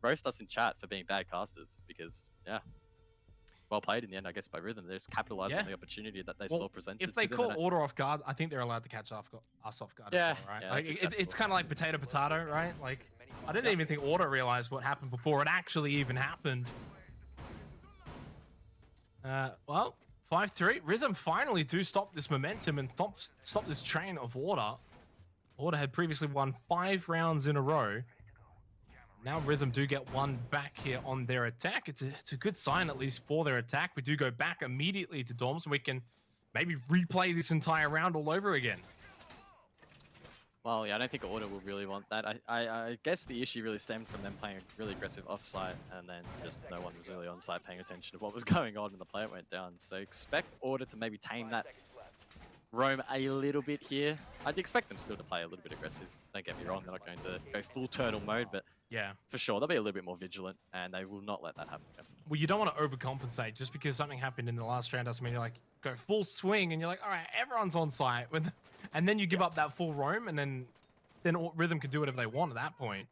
Speaker 1: roast us in chat for being bad casters because, yeah. Well played in the end, I guess, by Rhythm. They just capitalized on the opportunity that they saw presented.
Speaker 2: If they
Speaker 1: to
Speaker 2: call
Speaker 1: them.
Speaker 2: Order off guard, I think they're allowed to catch us off guard.
Speaker 1: Yeah,
Speaker 2: as well, right?
Speaker 1: yeah,
Speaker 2: Like,
Speaker 1: that's
Speaker 2: it's
Speaker 1: acceptable.
Speaker 2: kind of like potato, right? Like, I didn't even think Order realized what happened before it actually even happened. Well, 5-3. Rhythm finally do stop this momentum and stop this train of Order. Order had previously won 5 rounds in a row. Now Rhythm do get one back here on their attack. It's a good sign, at least, for their attack. We do go back immediately to Dorms, and we can maybe replay this entire round all over again.
Speaker 1: Well, yeah, I don't think Order will really want that. I guess the issue really stemmed from them playing really aggressive off-site, and then just no one was really on-site paying attention to what was going on, and the player went down. So expect Order to maybe tame
Speaker 3: 5
Speaker 1: that
Speaker 3: seconds left.
Speaker 1: roam a little bit here. I'd expect them still to play a little bit aggressive. Don't get me wrong, they're not going to go full turtle mode, but
Speaker 2: Yeah.
Speaker 1: for sure, they'll be a little bit more vigilant, and they will not let that happen.
Speaker 2: Well, you don't want to overcompensate. Just because something happened in the last round doesn't mean you're like, go full swing, and you're like, all right, everyone's on site. And then you give up that full roam, and then Rhythm can do whatever they want at that point.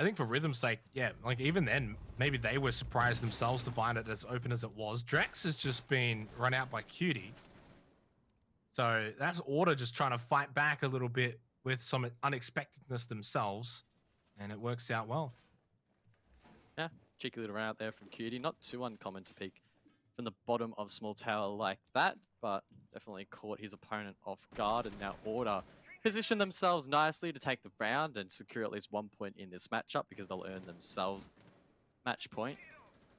Speaker 2: I think for Rhythm's sake, yeah, like even then, maybe they were surprised themselves to find it as open as it was. Drex has just been run out by Cutie. So that's Order just trying to fight back a little bit with some unexpectedness themselves, and it works out well.
Speaker 1: Yeah, cheeky little round out there from Cutie. Not too uncommon to peek from the bottom of small tower like that, but definitely caught his opponent off guard, and now Order position themselves nicely to take the round and secure at least 1 point in this matchup because they'll earn themselves match point.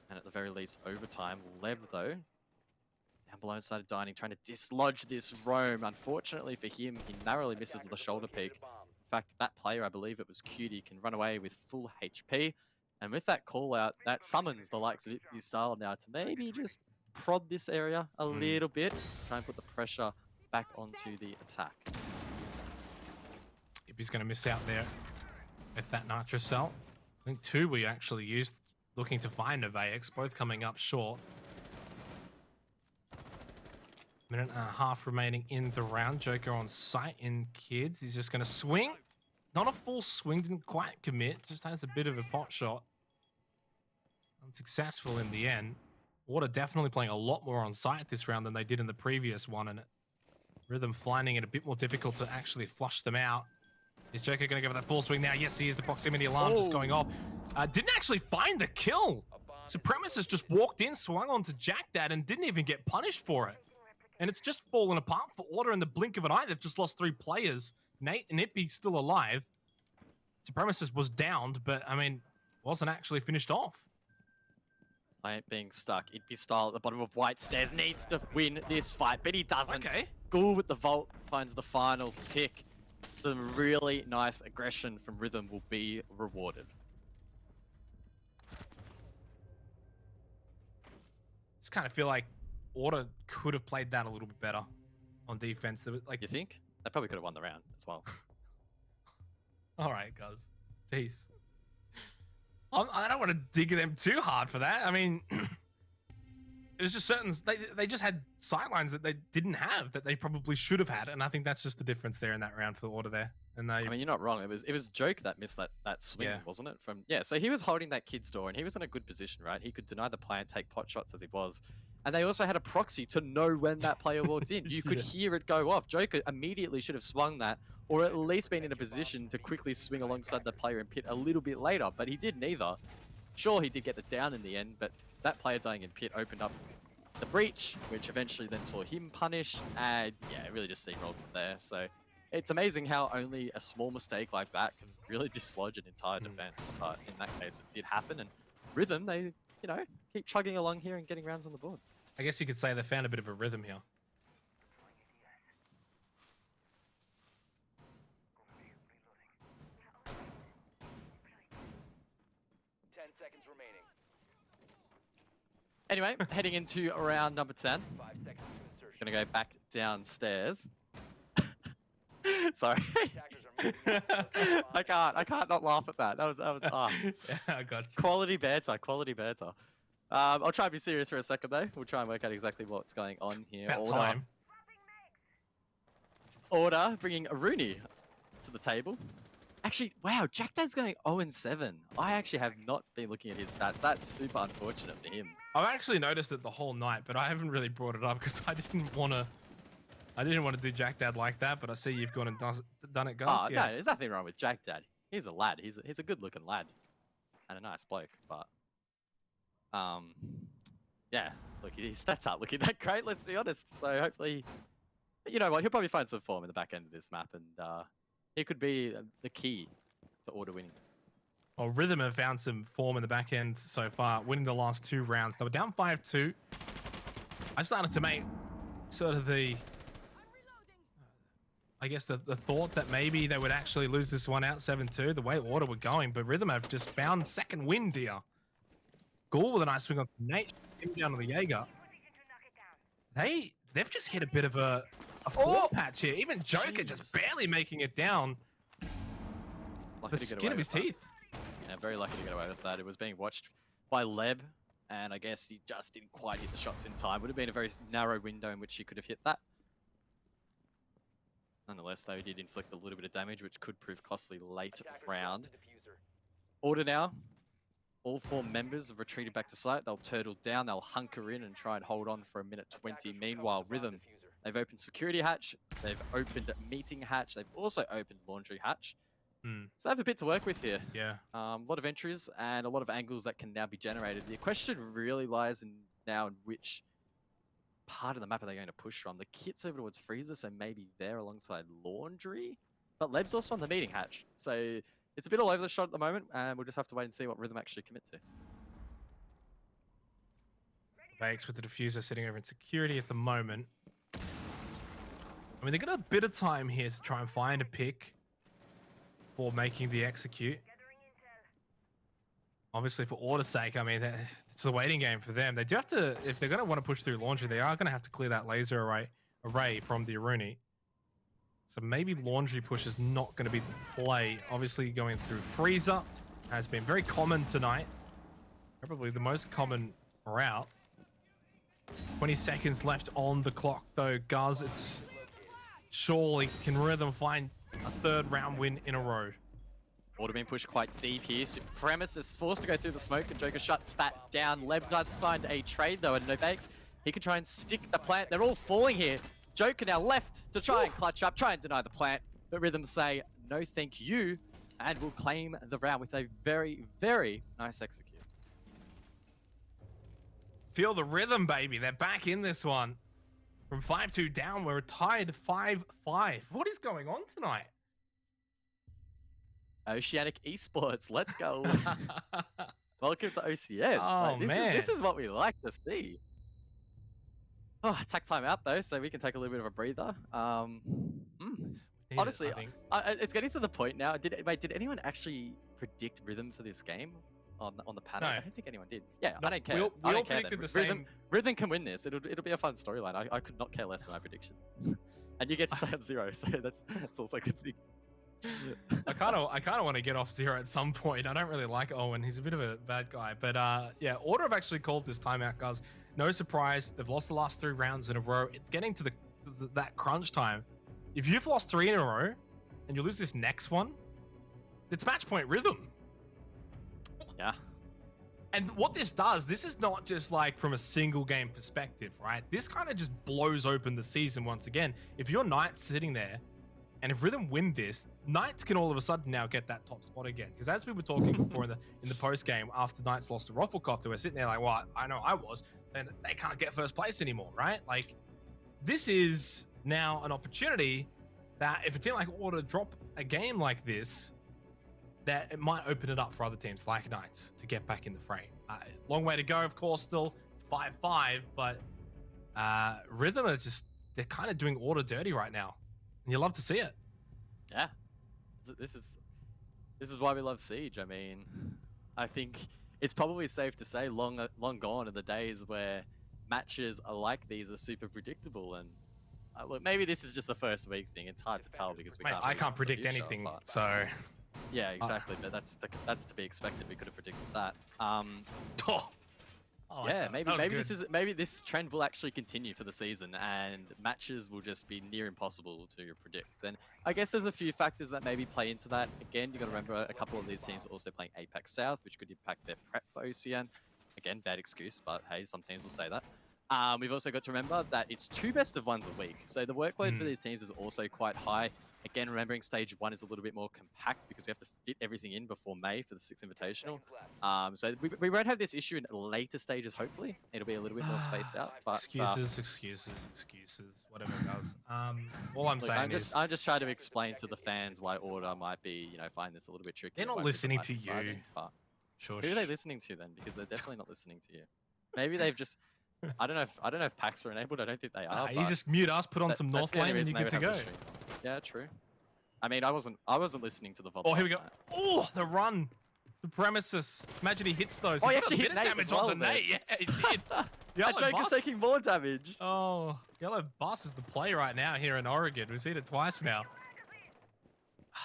Speaker 1: And at the very least, overtime. Lev, though, down below inside of Dining, trying to dislodge this roam. Unfortunately for him, he narrowly misses the shoulder peak. In fact, that player, I believe it was Cutie, can run away with full HP. And with that call out, that summons the likes of Ipsy Style now to maybe just prod this area a little bit, try and put the pressure back onto the attack.
Speaker 2: He's going to miss out there with that Nitro Cell. I think 2 we actually used looking to find Avax, both coming up short. Minute and a half remaining in the round. Joker on site in Kids. He's just going to swing. Not a full swing, didn't quite commit, just has a bit of a pot shot. Unsuccessful in the end. Water definitely playing a lot more on site this round than they did in the previous one, and Rhythm finding it a bit more difficult to actually flush them out. Is Joker going to go for that full swing now? Yes, he is. The proximity alarm just going off. Didn't actually find the kill. Supremacist just walked in, swung onto Jackdad, and didn't even get punished for it. And it's just fallen apart for Order in the blink of an eye. They've just lost 3 players. Nate and Ippy still alive. Supremacist was downed, but, I mean, wasn't actually finished off.
Speaker 1: I ain't being stuck. Ippy Style at the bottom of White Stairs needs to win this fight, but he doesn't.
Speaker 2: Okay.
Speaker 1: Ghoul with the Vault finds the final pick. Some really nice aggression from Rhythm will be rewarded.
Speaker 2: Just kind of feel like Order could have played that a little bit better on defense. There was, like,
Speaker 1: You think? They probably could have won the round as well.
Speaker 2: all right, guys. Jeez. I don't want to dig them too hard for that. I mean, it was just certain... They just had sightlines that they didn't have that they probably should have had, and I think that's just the difference there in that round for the Order there. And they...
Speaker 1: I mean, you're not wrong. It was Joke that missed that swing, wasn't it? So he was holding that kid's door, and he was in a good position, right? He could deny the play and take pot shots as he was. And they also had a proxy to know when that player walked in. You could hear it go off. Joker immediately should have swung that, or at least been in a position to quickly swing alongside the player in pit a little bit later, but he did neither. Sure, he did get the down in the end, but that player dying in pit opened up the breach, which eventually then saw him punished, and yeah, it really just steamrolled from there. So it's amazing how only a small mistake like that can really dislodge an entire defense, but in that case it did happen, and Rhythm, they, you know, keep chugging along here and getting rounds on the board.
Speaker 2: I guess you could say they found a bit of a rhythm here.
Speaker 1: Anyway, heading into round number 10.
Speaker 3: 5 seconds to insertion.
Speaker 1: Gonna go back downstairs. Sorry. I can't not laugh at that. That was
Speaker 2: Yeah, I got you.
Speaker 1: quality banter. I'll try and be serious for a second though. We'll try and work out exactly what's going on here.
Speaker 2: About time.
Speaker 1: Order bringing a Rooney to the table. Actually, wow, Jack Dad's going 0-7. I actually have not been looking at his stats. That's super unfortunate for him.
Speaker 2: I've actually noticed it the whole night, but I haven't really brought it up because I didn't want to do Jack Dad like that. But I see you've gone and done it, guys.
Speaker 1: Oh, no, there's nothing wrong with Jack Dad. He's a lad. He's a good-looking lad and a nice bloke. But yeah, look, his stats aren't looking that great. Let's be honest. So hopefully, you know what, he'll probably find some form in the back end of this map, and he could be the key to Order winning this.
Speaker 2: Well, Rhythm have found some form in the back end so far, winning the last 2 rounds. They were down 5-2. I started to make sort of the thought that maybe they would actually lose this one out 7-2, the way Order were going, but Rhythm have just found second wind here. Ghoul with a nice swing on Nate, him down on the Jaeger. they've just hit a bit of a form patch here. Even Joker just barely making it down.
Speaker 1: Lucky
Speaker 2: The
Speaker 1: to get
Speaker 2: skin
Speaker 1: away
Speaker 2: of his
Speaker 1: with that.
Speaker 2: teeth.
Speaker 1: Yeah, very lucky to get away with that. It was being watched by Leb, and I guess he just didn't quite hit the shots in time. Would have been a very narrow window in which he could have hit that. Nonetheless, though, he did inflict a little bit of damage, which could prove costly late
Speaker 3: Attackers
Speaker 1: round.
Speaker 3: dropped the diffuser.
Speaker 1: Order now. All 4 members have retreated back to site. They'll turtle down, they'll hunker in and try and hold on for a minute 20.
Speaker 3: Attackers
Speaker 1: Meanwhile,
Speaker 3: recovered the bomb
Speaker 1: Rhythm,
Speaker 3: diffuser.
Speaker 1: they've opened security hatch, they've opened meeting hatch, they've also opened laundry hatch. So they have a bit to work with here.
Speaker 2: Yeah.
Speaker 1: A lot of entries and a lot of angles that can now be generated. The question really lies in now in which part of the map are they going to push from. The kit's over towards Freezer, so maybe there alongside laundry. But Leb's also on the meeting hatch, so it's a bit all over the shot at the moment, and we'll just have to wait and see what Rhythm actually commit to.
Speaker 2: Bakes with the diffuser sitting over in security at the moment. I mean, they got a bit of time here to try and find a pick for making the execute. Obviously, for order's sake, I mean, it's a waiting game for them. They do have to, if they're going to want to push through laundry, they are going to have to clear that laser array from the Aruni. So maybe laundry push is not going to be the play. Obviously, going through Freezer has been very common tonight. Probably the most common route. 20 seconds left on the clock, though, Guz. It's surely can Rhythm find a 3rd round win in a row.
Speaker 1: Order being pushed quite deep here. Supremacist forced to go through the smoke, and Joker shuts that down. Leb does find a trade, though, and no bakes. He can try and stick the plant. They're all falling here. Joker now left to try and clutch up, try and deny the plant. But Rhythm say, no thank you, and will claim the round with a very, very nice execute.
Speaker 2: Feel the rhythm, baby. They're back in this one. From 5-2 down, we're tied 5-5. What is going on tonight?
Speaker 1: Oceanic Esports, let's go. Welcome to OCN.
Speaker 2: Oh, man.
Speaker 1: This is what we like to see. Oh, attack time out though, so we can take a little bit of a breather. Honestly, it's getting to the point now. Did anyone actually predict Rhythm for this game on the panel?
Speaker 2: No.
Speaker 1: I don't think anyone did. Yeah,
Speaker 2: No,
Speaker 1: I don't care.
Speaker 2: we
Speaker 1: I
Speaker 2: all
Speaker 1: don't care
Speaker 2: predicted
Speaker 1: that
Speaker 2: the same.
Speaker 1: Rhythm can win this. It'll be a fun storyline. I could not care less with my prediction. And you get to stay on 0, so that's also a good thing.
Speaker 2: I kind of want to get off 0 at some point. I don't really like Owen. He's a bit of a bad guy. But yeah, Order have actually called this timeout, guys. No surprise. They've lost the last 3 rounds in a row. It's getting to that crunch time. If you've lost 3 in a row and you lose this next one, it's match point Rhythm.
Speaker 1: Yeah.
Speaker 2: And what this does, this is not just like from a single game perspective, right? This kind of just blows open the season once again. If you're Knights sitting there, and if Rhythm win this, Knights can all of a sudden now get that top spot again. Because as we were talking before in the post game, after Knights lost to Rufflecopter, we're sitting there like, well, I know I was, and they can't get first place anymore, right? Like, this is now an opportunity that if a team like Order drop a game like this, that it might open it up for other teams like Knights to get back in the fray. Long way to go, of course, still. It's 5-5, but Rhythm are just, they're kind of doing Order dirty right now. And you love to see it.
Speaker 1: Yeah. This is why we love Siege. I mean, I think it's probably safe to say long gone are the days where matches are like these are super predictable. And look, maybe this is just a first week thing. It's hard to tell because we
Speaker 2: I can't predict anything, so...
Speaker 1: Yeah, exactly. But that's to be expected. We could have predicted that. Yeah, maybe this trend will actually continue for the season, and matches will just be near impossible to predict. And I guess there's a few factors that maybe play into that. Again, you got to remember a couple of these teams are also playing Apex South, which could impact their prep for OCN. Again, bad excuse, but hey, some teams will say that. We've also got to remember that it's 2 best-of-1s a week, so the workload for these teams is also quite high. Again, remembering stage 1 is a little bit more compact because we have to fit everything in before May for the 6th Invitational. So we won't have this issue in later stages, hopefully. It'll be a little bit more spaced out. But
Speaker 2: Excuses, whatever it does. All I'm saying is...
Speaker 1: I'm just trying to explain to the fans why Order might be, find this a little bit tricky.
Speaker 2: They're not listening to you.
Speaker 1: Sure. Who are they listening to then? Because they're definitely not listening to you. Maybe they've just... I don't know if packs are enabled. I don't think they are.
Speaker 2: You just mute us, put on some North Lane, and you're good to go.
Speaker 1: Yeah, true. I mean, I wasn't listening to the VOD.
Speaker 2: Oh, here we go. Oh, the run. Supremacist. Imagine he hits those.
Speaker 1: Oh, he
Speaker 2: put a
Speaker 1: actually
Speaker 2: bit
Speaker 1: hit
Speaker 2: of
Speaker 1: Nate
Speaker 2: damage
Speaker 1: as well
Speaker 2: onto
Speaker 1: there.
Speaker 2: Nate. Yeah, he did. Yellow
Speaker 1: And Joker's
Speaker 2: Boss.
Speaker 1: taking more damage.
Speaker 2: Oh, Yellow Boss is the play right now here in Oregon. We've seen it twice now.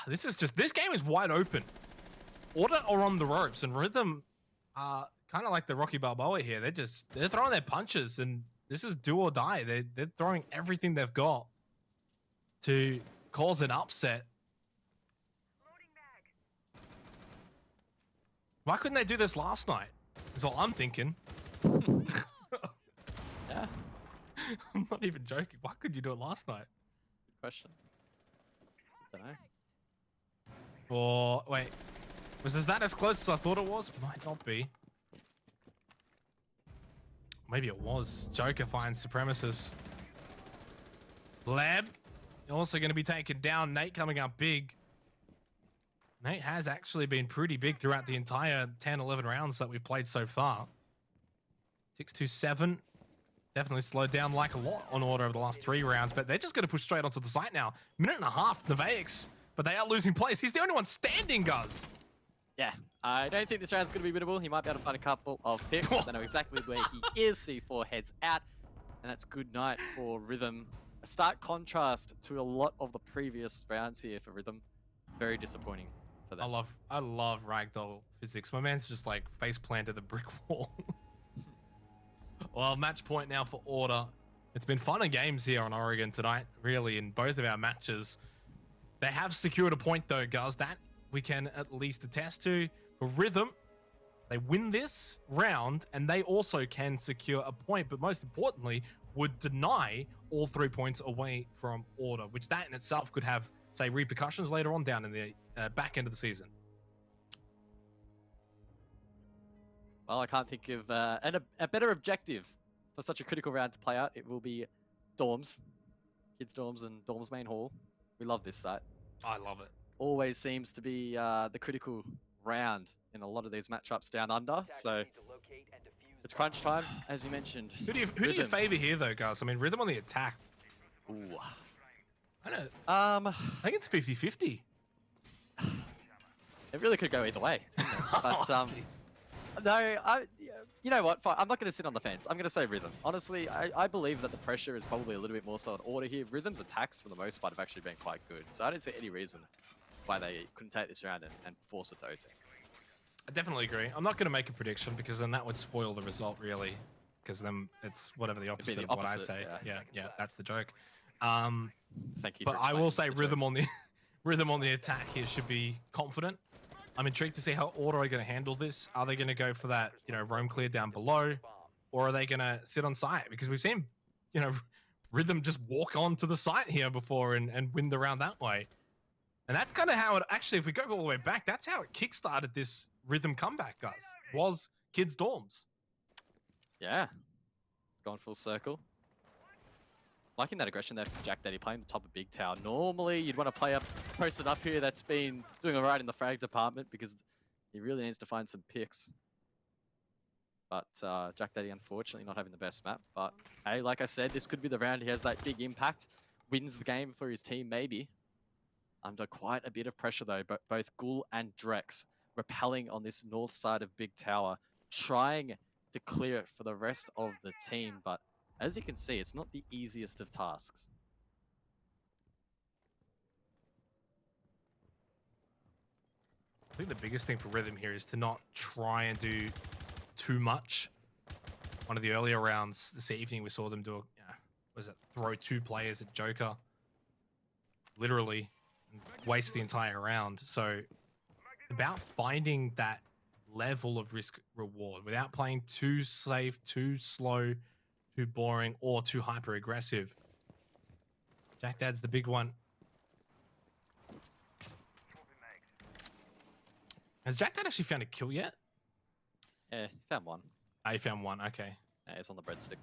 Speaker 2: This game is wide open. Order are on the ropes, and Rhythm are kind of like the Rocky Balboa here. They're throwing their punches, and this is do or die. They're throwing everything they've got to cause an upset. Why couldn't they do this last night? Is all I'm thinking.
Speaker 1: Yeah,
Speaker 2: I'm not even joking. Why couldn't you do it last night?
Speaker 1: good question. Don't know.
Speaker 2: Or wait, was that as close as I thought it was? Might not be. Maybe it was. Joker finds Supremacist. Lab also going to be taken down. Nate coming up big. Nate has actually been pretty big throughout the entire 10-11 rounds that we've played so far. 6-2-7. Definitely slowed down like a lot on Order over the last 3 rounds, but they're just going to push straight onto the site now. Minute and a half, Nevaic, but they are losing place. He's the only one standing, Guz.
Speaker 1: Yeah, I don't think this round's going to be winnable. He might be able to find a couple of picks, but they know exactly where he is. C4 heads out, and that's good night for Rhythm. A stark contrast to a lot of the previous rounds here for Rhythm. Very disappointing for them.
Speaker 2: I love ragdoll physics. My man's just like face planted the brick wall. Well, match point now for Order. It's been fun and games here on Oregon tonight, really, in both of our matches. They have secured a point though, guys. That we can at least attest to. For Rhythm, they win this round and they also can secure a point, but most importantly, would deny all 3 points away from Order, which that in itself could have, say, repercussions later on down in the back end of the season.
Speaker 1: Well, I can't think of a better objective for such a critical round to play out. It will be dorms, kids' dorms and dorms main hall. We love this site.
Speaker 2: I love it.
Speaker 1: Always seems to be the critical round in a lot of these matchups down under. So it's crunch time, as you mentioned.
Speaker 2: Who do you favor here, though, guys? I mean, Rhythm on the attack.
Speaker 1: Ooh.
Speaker 2: I don't.
Speaker 1: I
Speaker 2: I think it's 50-50.
Speaker 1: It really could go either way. But
Speaker 2: Oh, jeez.
Speaker 1: no, you know what? Fine. I'm not going to sit on the fence. I'm going to say Rhythm. Honestly, I believe that the pressure is probably a little bit more so on Order here. Rhythm's attacks, for the most part, have actually been quite good. So I don't see any reason why they couldn't take this round and force it to OT.
Speaker 2: I definitely agree. I'm not going to make a prediction because then that would spoil the result, really. Because then it's whatever the opposite of what I say. Yeah, that's the joke.
Speaker 1: Thank you.
Speaker 2: But
Speaker 1: for
Speaker 2: I will
Speaker 1: explaining
Speaker 2: say
Speaker 1: the
Speaker 2: Rhythm
Speaker 1: joke.
Speaker 2: on the Rhythm on the attack here should be confident. I'm intrigued to see how Order are going to handle this. Are they going to go for that, roam clear down below, or are they going to sit on site? Because we've seen, Rhythm just walk onto the site here before and win the round that way. And that's kind of how it actually, if we go all the way back, that's how it kickstarted this Rhythm comeback, guys. Was kids' dorms.
Speaker 1: Yeah. Gone full circle. Liking that aggression there from Jack Daddy playing the top of Big Tower. Normally, you'd want to play up, posted up here that's been doing all right in the frag department because he really needs to find some picks. But Jack Daddy, unfortunately, not having the best map. But hey, like I said, this could be the round he has that big impact. Wins the game for his team, maybe. Under quite a bit of pressure, though. But both Ghoul and Drex repelling on this north side of Big Tower, trying to clear it for the rest of the team. But as you can see, it's not the easiest of tasks.
Speaker 2: I think the biggest thing for Rhythm here is to not try and do too much. One of the earlier rounds this evening, we saw them do throw 2 players at Joker, literally, and waste the entire round. So, about finding that level of risk reward without playing too safe, too slow, too boring, or too hyper aggressive. Jack Dad's the big one. Has Jack Dad actually found a kill yet?
Speaker 1: Yeah, he found one.
Speaker 2: He found one. Okay.
Speaker 1: Yeah, it's on the breadstick.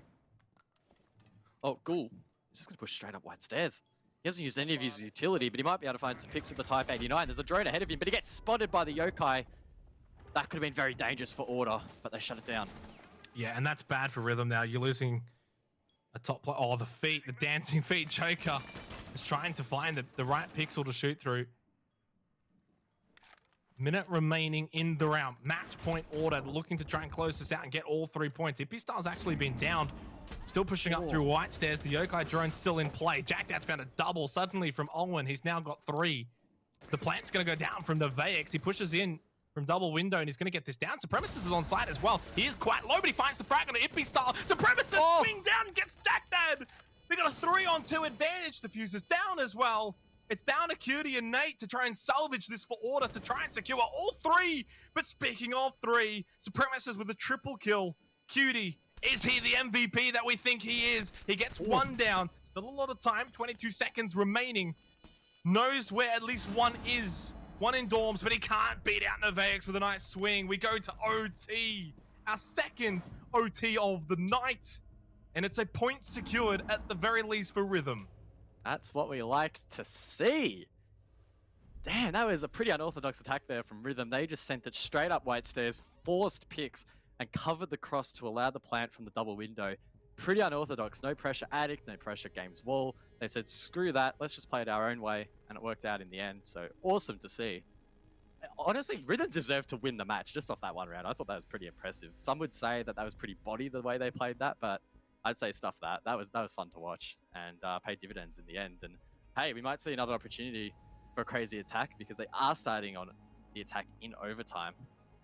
Speaker 1: Oh, Ghoul. He's just going to push straight up white stairs. He hasn't used any of his utility, but he might be able to find some picks with the Type 89. There's a drone ahead of him, but he gets spotted by the Yokai. That could have been very dangerous for Order, but they shut it down.
Speaker 2: Yeah, and that's bad for Rhythm now. You're losing a top player. Oh, the feet, the dancing feet. Joker is trying to find the right pixel to shoot through. Minute remaining in the round. Match point order, looking to try and close this out and get all 3 points. Ippy Star's actually been downed. Still pushing up through White Stairs. The Yokai drone still in play. Jack Dad's found a double suddenly from Owen. He's now got 3. The plant's going to go down from the Vax. He pushes in from double window and he's going to get this down. Supremacist is on site as well. He is quite low, but he finds the frag on the Ippy Star. Supremacist swings out and gets Jack Dad. They got a 3-on-2 advantage. The fuse is down as well. It's down to Cutie and Nate to try and salvage this for order to try and secure all 3. But speaking of 3, Supremacist with a triple kill. Cutie, is he the MVP that we think he is? He gets 1 down. Still a lot of time, 22 seconds remaining. Knows where at least 1 is. 1 in dorms, but he can't beat out Novaex with a nice swing. We go to OT. Our second OT of the night. And it's a point secured at the very least for Rhythm.
Speaker 1: That's what we like to see. Damn, that was a pretty unorthodox attack there from Rhythm. They just sent it straight up White Stairs, forced picks, and covered the cross to allow the plant from the double window. Pretty unorthodox. No pressure Addict, no pressure Games Wall. They said, screw that, let's just play it our own way, and it worked out in the end. So awesome to see. Honestly, Rhythm deserved to win the match just off that 1 round. I thought that was pretty impressive. Some would say that was pretty body the way they played that, but I'd say stuff that. That was fun to watch and paid dividends in the end. And hey, we might see another opportunity for a crazy attack because they are starting on the attack in overtime.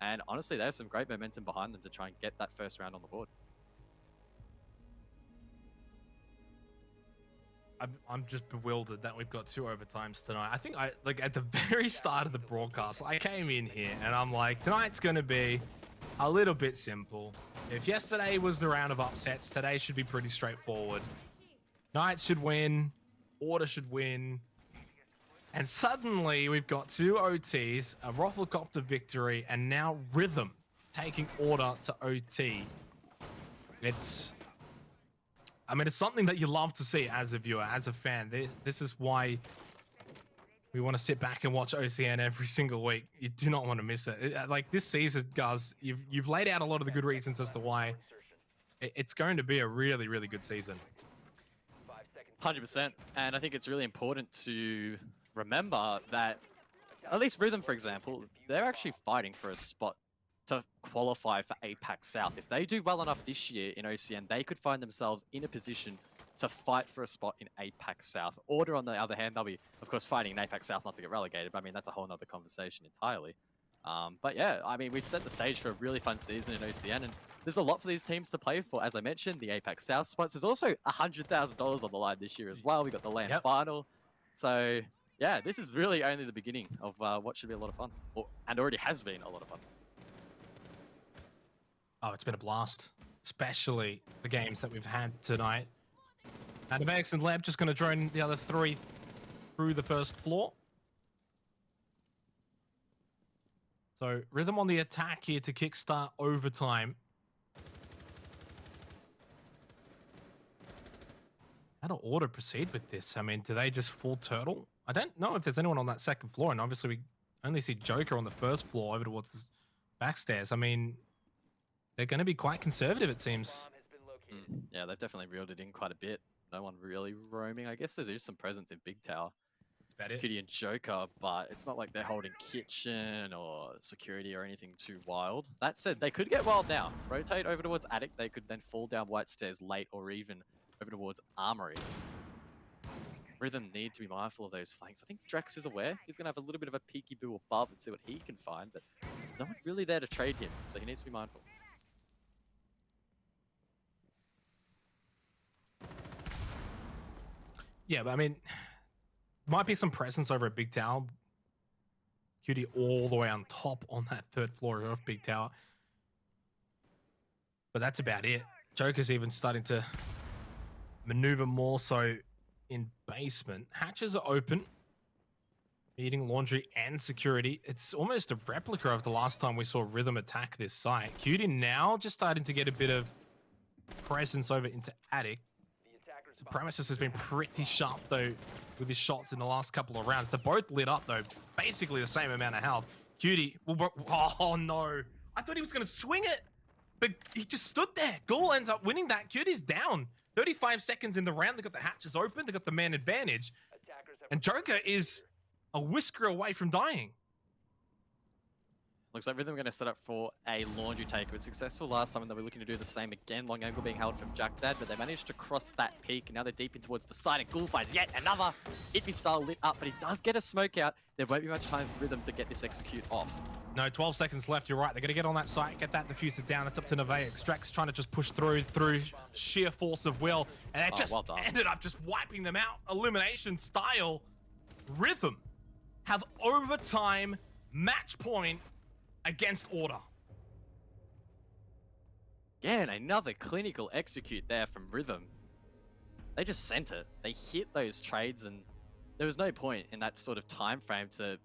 Speaker 1: And honestly, there's some great momentum behind them to try and get that first round on the board.
Speaker 2: I'm just bewildered that we've got 2 overtimes tonight. I think like at the very start of the broadcast, I came in here and I'm like, tonight's going to be a little bit simple. If yesterday was the round of upsets, today should be pretty straightforward. Knight should win, Order should win, and suddenly we've got 2 OTs, a Rafflecopter victory, and now Rhythm taking Order to OT. It's something that you love to see as a viewer, as a fan. This is why we want to sit back and watch OCN every single week. You do not want to miss it. Like this season, guys, you've laid out a lot of the good reasons as to why it's going to be a really, really good season.
Speaker 1: 100%. And I think it's really important to remember that at least Rhythm, for example, they're actually fighting for a spot to qualify for APAC South. If they do well enough this year in OCN, they could find themselves in a position to fight for a spot in APAC South. Order, on the other hand, they'll be, of course, fighting in APAC South not to get relegated, but I mean, that's a whole nother conversation entirely. But yeah, I mean, we've set the stage for a really fun season in OCN, and there's a lot for these teams to play for. As I mentioned, the APAC South spots. There's also $100,000 on the line this year as well. We got the LAN final. So yeah, this is really only the beginning of what should be a lot of fun, and already has been a lot of fun.
Speaker 2: Oh, it's been a blast, especially the games that we've had tonight. And Vex and Lab just going to drone the other 3 through the first floor. So Rhythm on the attack here to kickstart overtime. How do Order proceed with this? I mean, do they just full turtle? I don't know if there's anyone on that second floor, and obviously we only see Joker on the first floor over towards the backstairs. I mean, they're going to be quite conservative, it seems.
Speaker 1: Yeah, they've definitely reeled it in quite a bit. No one really roaming. I guess there's some presence in Big Tower.
Speaker 2: That's about it.
Speaker 1: Kitty and Joker, but it's not like they're holding kitchen or security or anything too wild. That said, they could get wild now. Rotate over towards Attic. They could then fall down White Stairs late or even over towards Armory. Rhythm need to be mindful of those flanks. I think Drex is aware. He's going to have a little bit of a peekaboo above and see what he can find, but there's no one really there to trade him, so he needs to be mindful.
Speaker 2: Yeah, but I mean, might be some presence over at Big Tower. Cutie all the way on top on that 3rd floor of Big Tower. But that's about it. Joker's even starting to maneuver more so in basement. Hatches are open. Meeting laundry and security. It's almost a replica of the last time we saw Rhythm attack this site. Cutie now just starting to get a bit of presence over into Attic. Supremacist has been pretty sharp, though, with his shots in the last couple of rounds. They're both lit up, though. Basically the same amount of health. Cutie, oh, no. I thought he was going to swing it, but he just stood there. Ghoul ends up winning that. Cutie's down. 35 seconds in the round. They got the hatches open. They got the man advantage. And Joker is a whisker away from dying.
Speaker 1: Looks like Rhythm are going to set up for a laundry take. It was successful last time and they were looking to do the same again. Long angle being held from Jack Dad, but they managed to cross that peak. And now they're deep in towards the side and Ghoul finds yet another Itby style lit up, but he does get a smoke out. There won't be much time for Rhythm to get this execute off.
Speaker 2: No, 12 seconds left. You're right. They're going to get on that site, get that diffuser down. It's up to Nevaeh. Strax trying to just push through sheer force of will. And they just
Speaker 1: well done.
Speaker 2: ended up just wiping them out. Elimination style. Rhythm have overtime match point against Order.
Speaker 1: Again, another clinical execute there from Rhythm. They just sent it. They hit those trades and there was no point in that sort of time frame to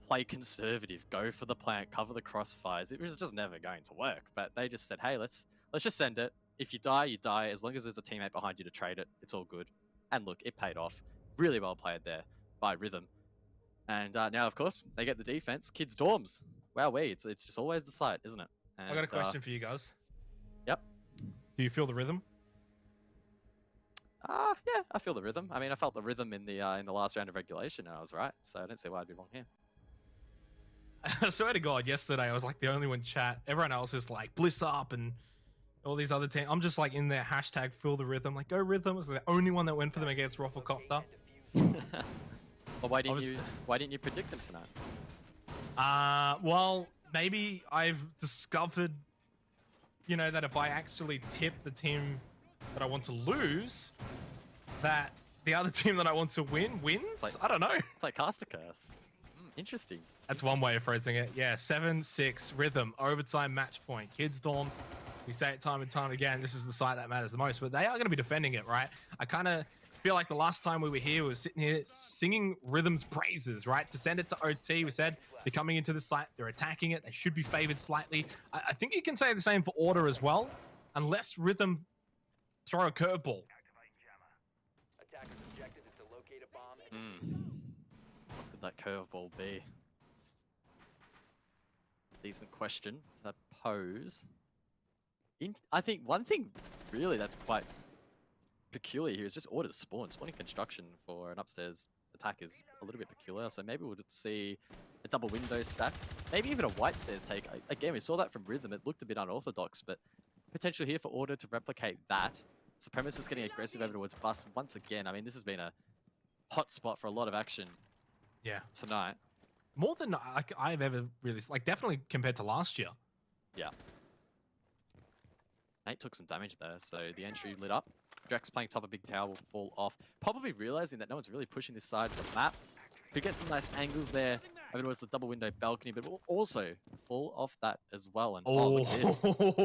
Speaker 1: play conservative, go for the plant, cover the crossfires. It was just never going to work. But they just said, hey, let's just send it. If you die, you die. As long as there's a teammate behind you to trade it, it's all good. And look, it paid off. Really well played there by Rhythm. And now, of course, they get the defense. Kids' dorms. Wowee, it's just always the site, isn't it? And,
Speaker 2: I got a question for you guys.
Speaker 1: Yep.
Speaker 2: Do you feel the rhythm?
Speaker 1: Yeah, I feel the rhythm. I mean, I felt the rhythm in the last round of regulation, and I was right. So I don't see why I'd be wrong here.
Speaker 2: I swear to God, yesterday I was like the only one chat. Everyone else is like Bliss Up and all these other teams. I'm just like in there, hashtag feel the rhythm. Like, go Rhythm. I was the only one that went for them against Rafflecopter.
Speaker 1: Well, why didn't you predict them tonight?
Speaker 2: Well, maybe I've discovered, you know, that if I actually tip the team that I want to lose, that the other team that I want to win wins. I don't know.
Speaker 1: It's like Caster Curse. Interesting.
Speaker 2: That's one way of phrasing it. Yeah, 7-6 Rhythm overtime match point. Kids dorms. We say it time and time again. This is the site that matters the most, but they are going to be defending it, right? I kind of feel like the last time we were here, we were sitting here singing Rhythm's praises, right? To send it to OT, we said they're coming into the site, they're attacking it, they should be favored slightly. I think you can say the same for Order as well, unless Rhythm throw a curveball.
Speaker 3: Attacker's objective is to locate a bomb and
Speaker 1: What could that curveball be? It's a decent question to pose. I think one thing really that's quite peculiar here is just Order's spawn. Spawning construction for an upstairs attack is a little bit peculiar, so maybe we'll just see a double window stack. Maybe even a white stairs take. Again, we saw that from Rhythm. It looked a bit unorthodox, but potential here for Order to replicate that. Supremacist getting aggressive over towards Bus once again. I mean, this has been a hot spot for a lot of action tonight.
Speaker 2: More than I've ever really, like, definitely compared to last year.
Speaker 1: Yeah. Nate took some damage there, so the entry lit up. Drex playing top of big tower will fall off. Probably realizing that no one's really pushing this side of the map. Could get some nice angles there over towards the double window balcony, but will also fall off that as well. And look at this.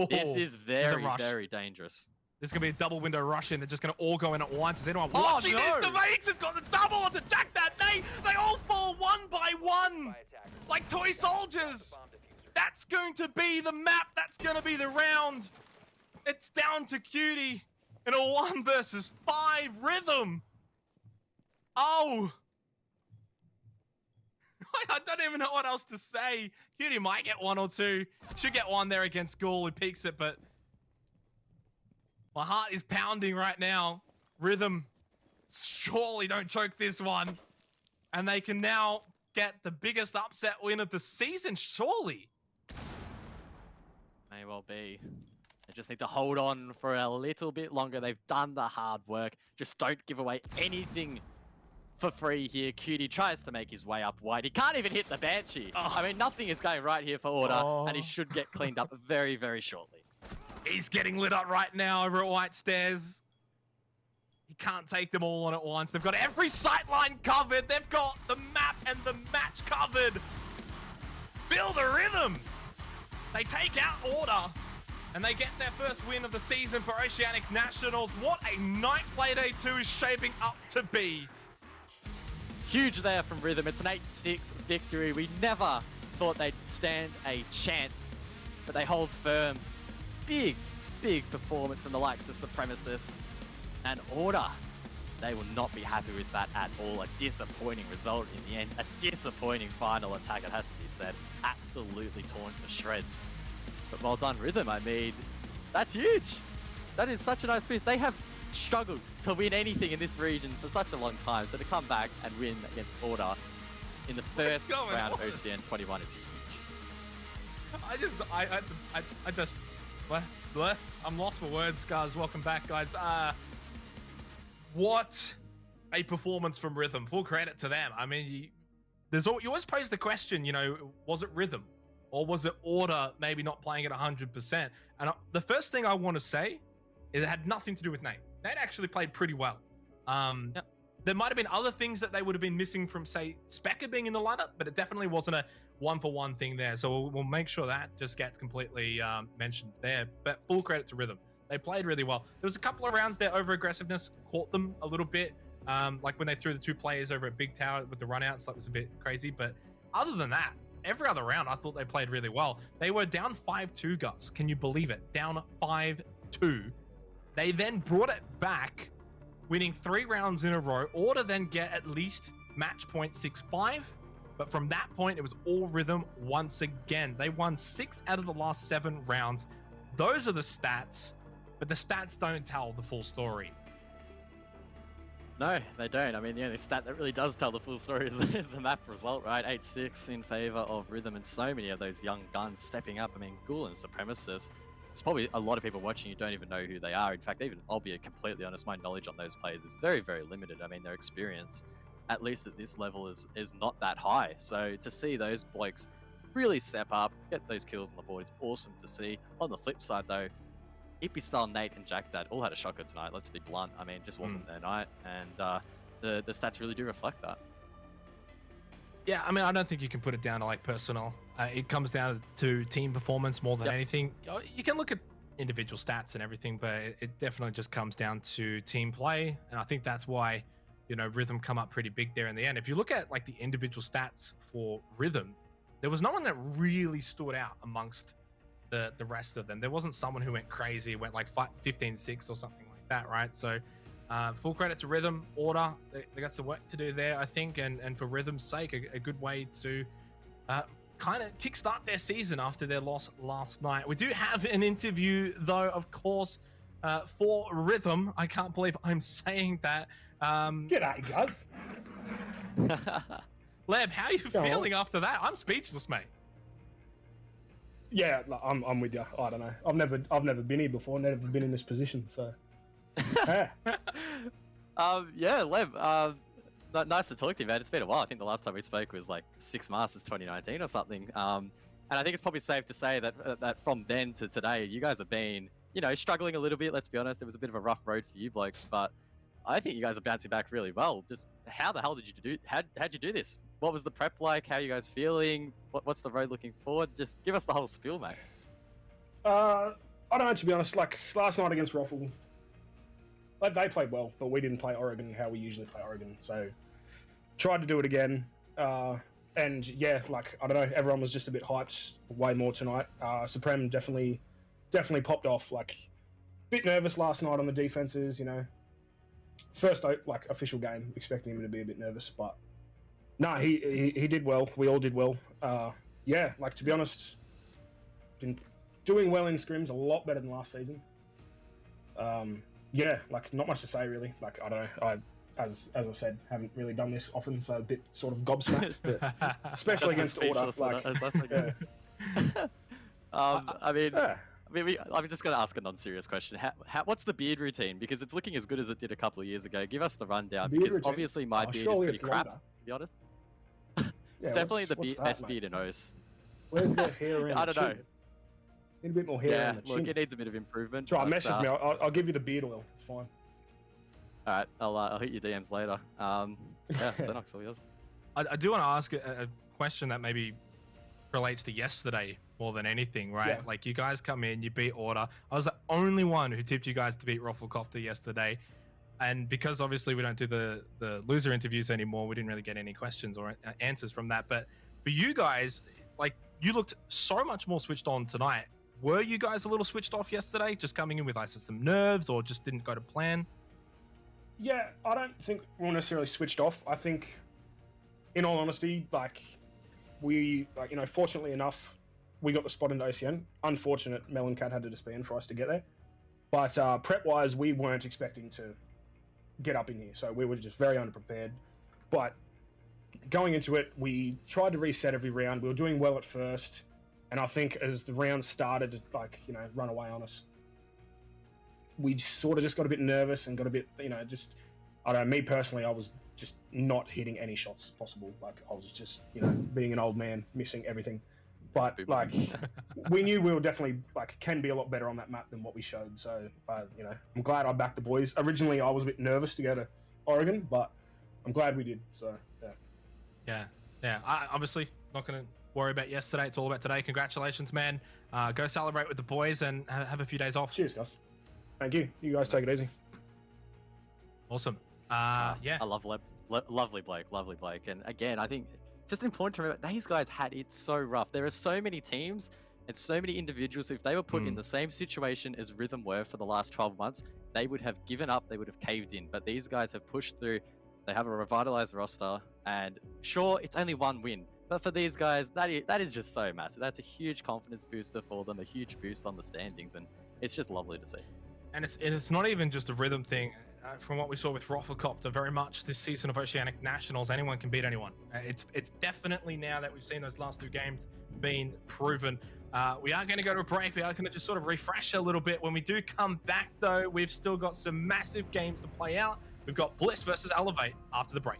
Speaker 1: This is very, very dangerous.
Speaker 2: This is going to be a double window rush in. They're just going to all go in at once. Is anyone watching this? The Vegas has got the double onto Jack that day. They all fall one by one. Like toy soldiers. That's going to be the map. That's going to be the round. It's down to Cutie in a 1 versus 5 Rhythm. Oh. I don't even know what else to say. Cutie might get 1 or 2. Should get 1 there against Ghoul who peeks it, but my heart is pounding right now. Rhythm, surely don't choke this one. And they can now get the biggest upset win of the season, surely.
Speaker 1: May well be. They just need to hold on for a little bit longer. They've done the hard work. Just don't give away anything for free here. Cutie tries to make his way up wide. He can't even hit the Banshee. I mean, nothing is going right here for Order, and he should get cleaned up very, very shortly.
Speaker 2: He's getting lit up right now over at White Stairs. He can't take them all on at once. They've got every sightline covered. They've got the map and the match covered. Feel the rhythm. They take out Order, and they get their first win of the season for Oceanic Nationals. What a night Playday 2 is shaping up to be.
Speaker 1: Huge there from Rhythm. It's an 8-6 victory. We never thought they'd stand a chance, but they hold firm. Big, big performance from the likes of Supremacists and Order. They will not be happy with that at all. A disappointing result in the end. A disappointing final attack, it has to be said. Absolutely torn to shreds. But well done, Rhythm. I mean, that's huge. That is such a nice piece. They have struggled to win anything in this region for such a long time. So to come back and win against Order in the first round of OCN 21 is huge.
Speaker 2: I just, I'm lost for words, Scars. Welcome back, guys. What a performance from Rhythm. Full credit to them. I mean, you always pose the question, was it Rhythm or was it Order maybe not playing at 100%? And the first thing I want to say is it had nothing to do with Nate. Nate actually played pretty well.
Speaker 1: Yep.
Speaker 2: There might have been other things that they would have been missing from, say, Specker being in the lineup, but it definitely wasn't a one-for-one thing there. So we'll make sure that just gets completely mentioned there. But full credit to Rhythm. They played really well. There was a couple of rounds there, over-aggressiveness caught them a little bit. Like when they threw the 2 players over at Big Tower with the runouts, that was a bit crazy. But other than that, every other round, I thought they played really well. They were down 5-2, Gus. Can you believe it? Down 5-2. They then brought it back, winning 3 rounds in a row. Order then get at least match point 6-5. But from that point, it was all Rhythm once again. They won 6 out of the last 7 rounds. Those are the stats, but the stats don't tell the full story.
Speaker 1: No, they don't. I mean, the only stat that really does tell the full story is the map result, right? 8-6 in favor of Rhythm, and so many of those young guns stepping up. I mean, Ghoul and Supremacist. There's probably a lot of people watching who don't even know who they are. In fact, even I'll be completely honest, my knowledge on those players is very, very limited. I mean, their experience, at least at this level, is not that high. So to see those blokes really step up, get those kills on the board, it's awesome to see. On the flip side, though, Ippy Style, Nate, and Jack Dad all had a shocker tonight. Let's be blunt. I mean, it just wasn't their night, and the stats really do reflect that.
Speaker 2: Yeah, I mean, I don't think you can put it down to like personal. It comes down to team performance more than anything. You can look at individual stats and everything, but it definitely just comes down to team play. And I think that's why, Rhythm come up pretty big there in the end. If you look at like the individual stats for Rhythm, there was no one that really stood out amongst the rest of them. There wasn't someone who went crazy, went like 15-6 or something like that, right? So full credit to Rhythm. Order, they got some work to do there, I think, and for Rhythm's sake, a good way to kind of kickstart their season after their loss last night. We do have an interview, though, of course, for Rhythm. I can't believe I'm saying that.
Speaker 4: G'day, Gus.
Speaker 2: Leb, how are you feeling after that? I'm speechless, mate.
Speaker 4: Yeah, I'm with you. I don't know. I've never been here before. Never been in this position. So, yeah.
Speaker 1: Yeah, Leb. Nice to talk to you, man. It's been a while. I think the last time we spoke was like 6 Masters 2019 or something. And I think it's probably safe to say that from then to today, you guys have been, struggling a little bit. Let's be honest. It was a bit of a rough road for you blokes, but I think you guys are bouncing back really well. Just how the hell did you how'd you do this? What was the prep like? How are you guys feeling? What's the road looking forward? Just give us the whole spiel, mate.
Speaker 4: I don't know, to be honest. Like last night against Roffle, like they played well, but we didn't play Oregon how we usually play Oregon. So tried to do it again. And yeah, like I don't know, everyone was just a bit hyped way more tonight. Supreme definitely popped off. Like bit nervous last night on the defenses. First like official game, expecting him to be a bit nervous, but. No, he did well. We all did well. Yeah, like to be honest, been doing well in scrims, a lot better than last season. Yeah, like not much to say really. Like I don't know. As I said, haven't really done this often, so a bit sort of gobsmacked, but especially against Order. Like, yeah.
Speaker 1: I'm just going to ask a non-serious question. What's the beard routine? Because it's looking as good as it did a couple of years ago. Give us the rundown, because
Speaker 4: routine?
Speaker 1: obviously my beard is pretty crap, to be honest. It's definitely the best beard in OS.
Speaker 4: Where's the hair around
Speaker 1: I don't know.
Speaker 4: Need a bit more hair
Speaker 1: Yeah,
Speaker 4: on the chin.
Speaker 1: look, it needs a bit of improvement.
Speaker 4: Try message me. I'll give you the beard oil. It's fine.
Speaker 1: Alright, I'll hit your DMs later. Yeah, Xenox, all yours.
Speaker 2: I do want to ask a question that maybe relates to yesterday more than anything, right?
Speaker 4: Yeah.
Speaker 2: Like you guys come in, you beat Order. I was the only one who tipped you guys to beat Rufflecopter yesterday. And because obviously we don't do the loser interviews anymore, we didn't really get any questions or answers from that. But for you guys, like you looked so much more switched on tonight. Were you guys a little switched off yesterday? Just coming in with like some nerves or just didn't go to plan?
Speaker 4: Yeah, I don't think we were necessarily switched off. I think, in all honesty, like we, fortunately enough, we got the spot into OCN. Unfortunate, Melon Cat had to disband for us to get there. But prep-wise, we weren't expecting to get up in here, so we were just very underprepared. But going into it, we tried to reset every round. We were doing well at first. And I think as the round started to run away on us, we sort of just got a bit nervous and got a bit, just, I don't know, me personally, I was just not hitting any shots possible. Like I was just, being an old man, missing everything. But like, we knew we were definitely can be a lot better on that map than what we showed. So, I'm glad I backed the boys. Originally, I was a bit nervous to go to Oregon, but I'm glad we did. So, yeah.
Speaker 2: Yeah. I obviously not going to worry about yesterday. It's all about today. Congratulations, man. Go celebrate with the boys and have a few days off.
Speaker 4: Cheers, guys. Thank you. You guys take it easy.
Speaker 2: Awesome. Yeah.
Speaker 1: I love lovely Blake. And again, I think just important to remember, these guys had it so rough. There are so many teams and so many individuals. If they were put in the same situation as Rhythm were for the last 12 months, they would have given up. They would have caved in. But these guys have pushed through. They have a revitalized roster. And sure, it's only one win. But for these guys, that is just so massive. That's a huge confidence booster for them, a huge boost on the standings. And it's just lovely to see.
Speaker 2: And it's not even just a Rhythm thing. From what we saw with Rafflecopter, very much this season of Oceanic Nationals, anyone can beat anyone. It's definitely, now that we've seen those last 2 games, been proven. We are going to go to a break. We are going to just sort of refresh a little bit. When we do come back, though, we've still got some massive games to play out. We've got Bliss versus Elevate after the break.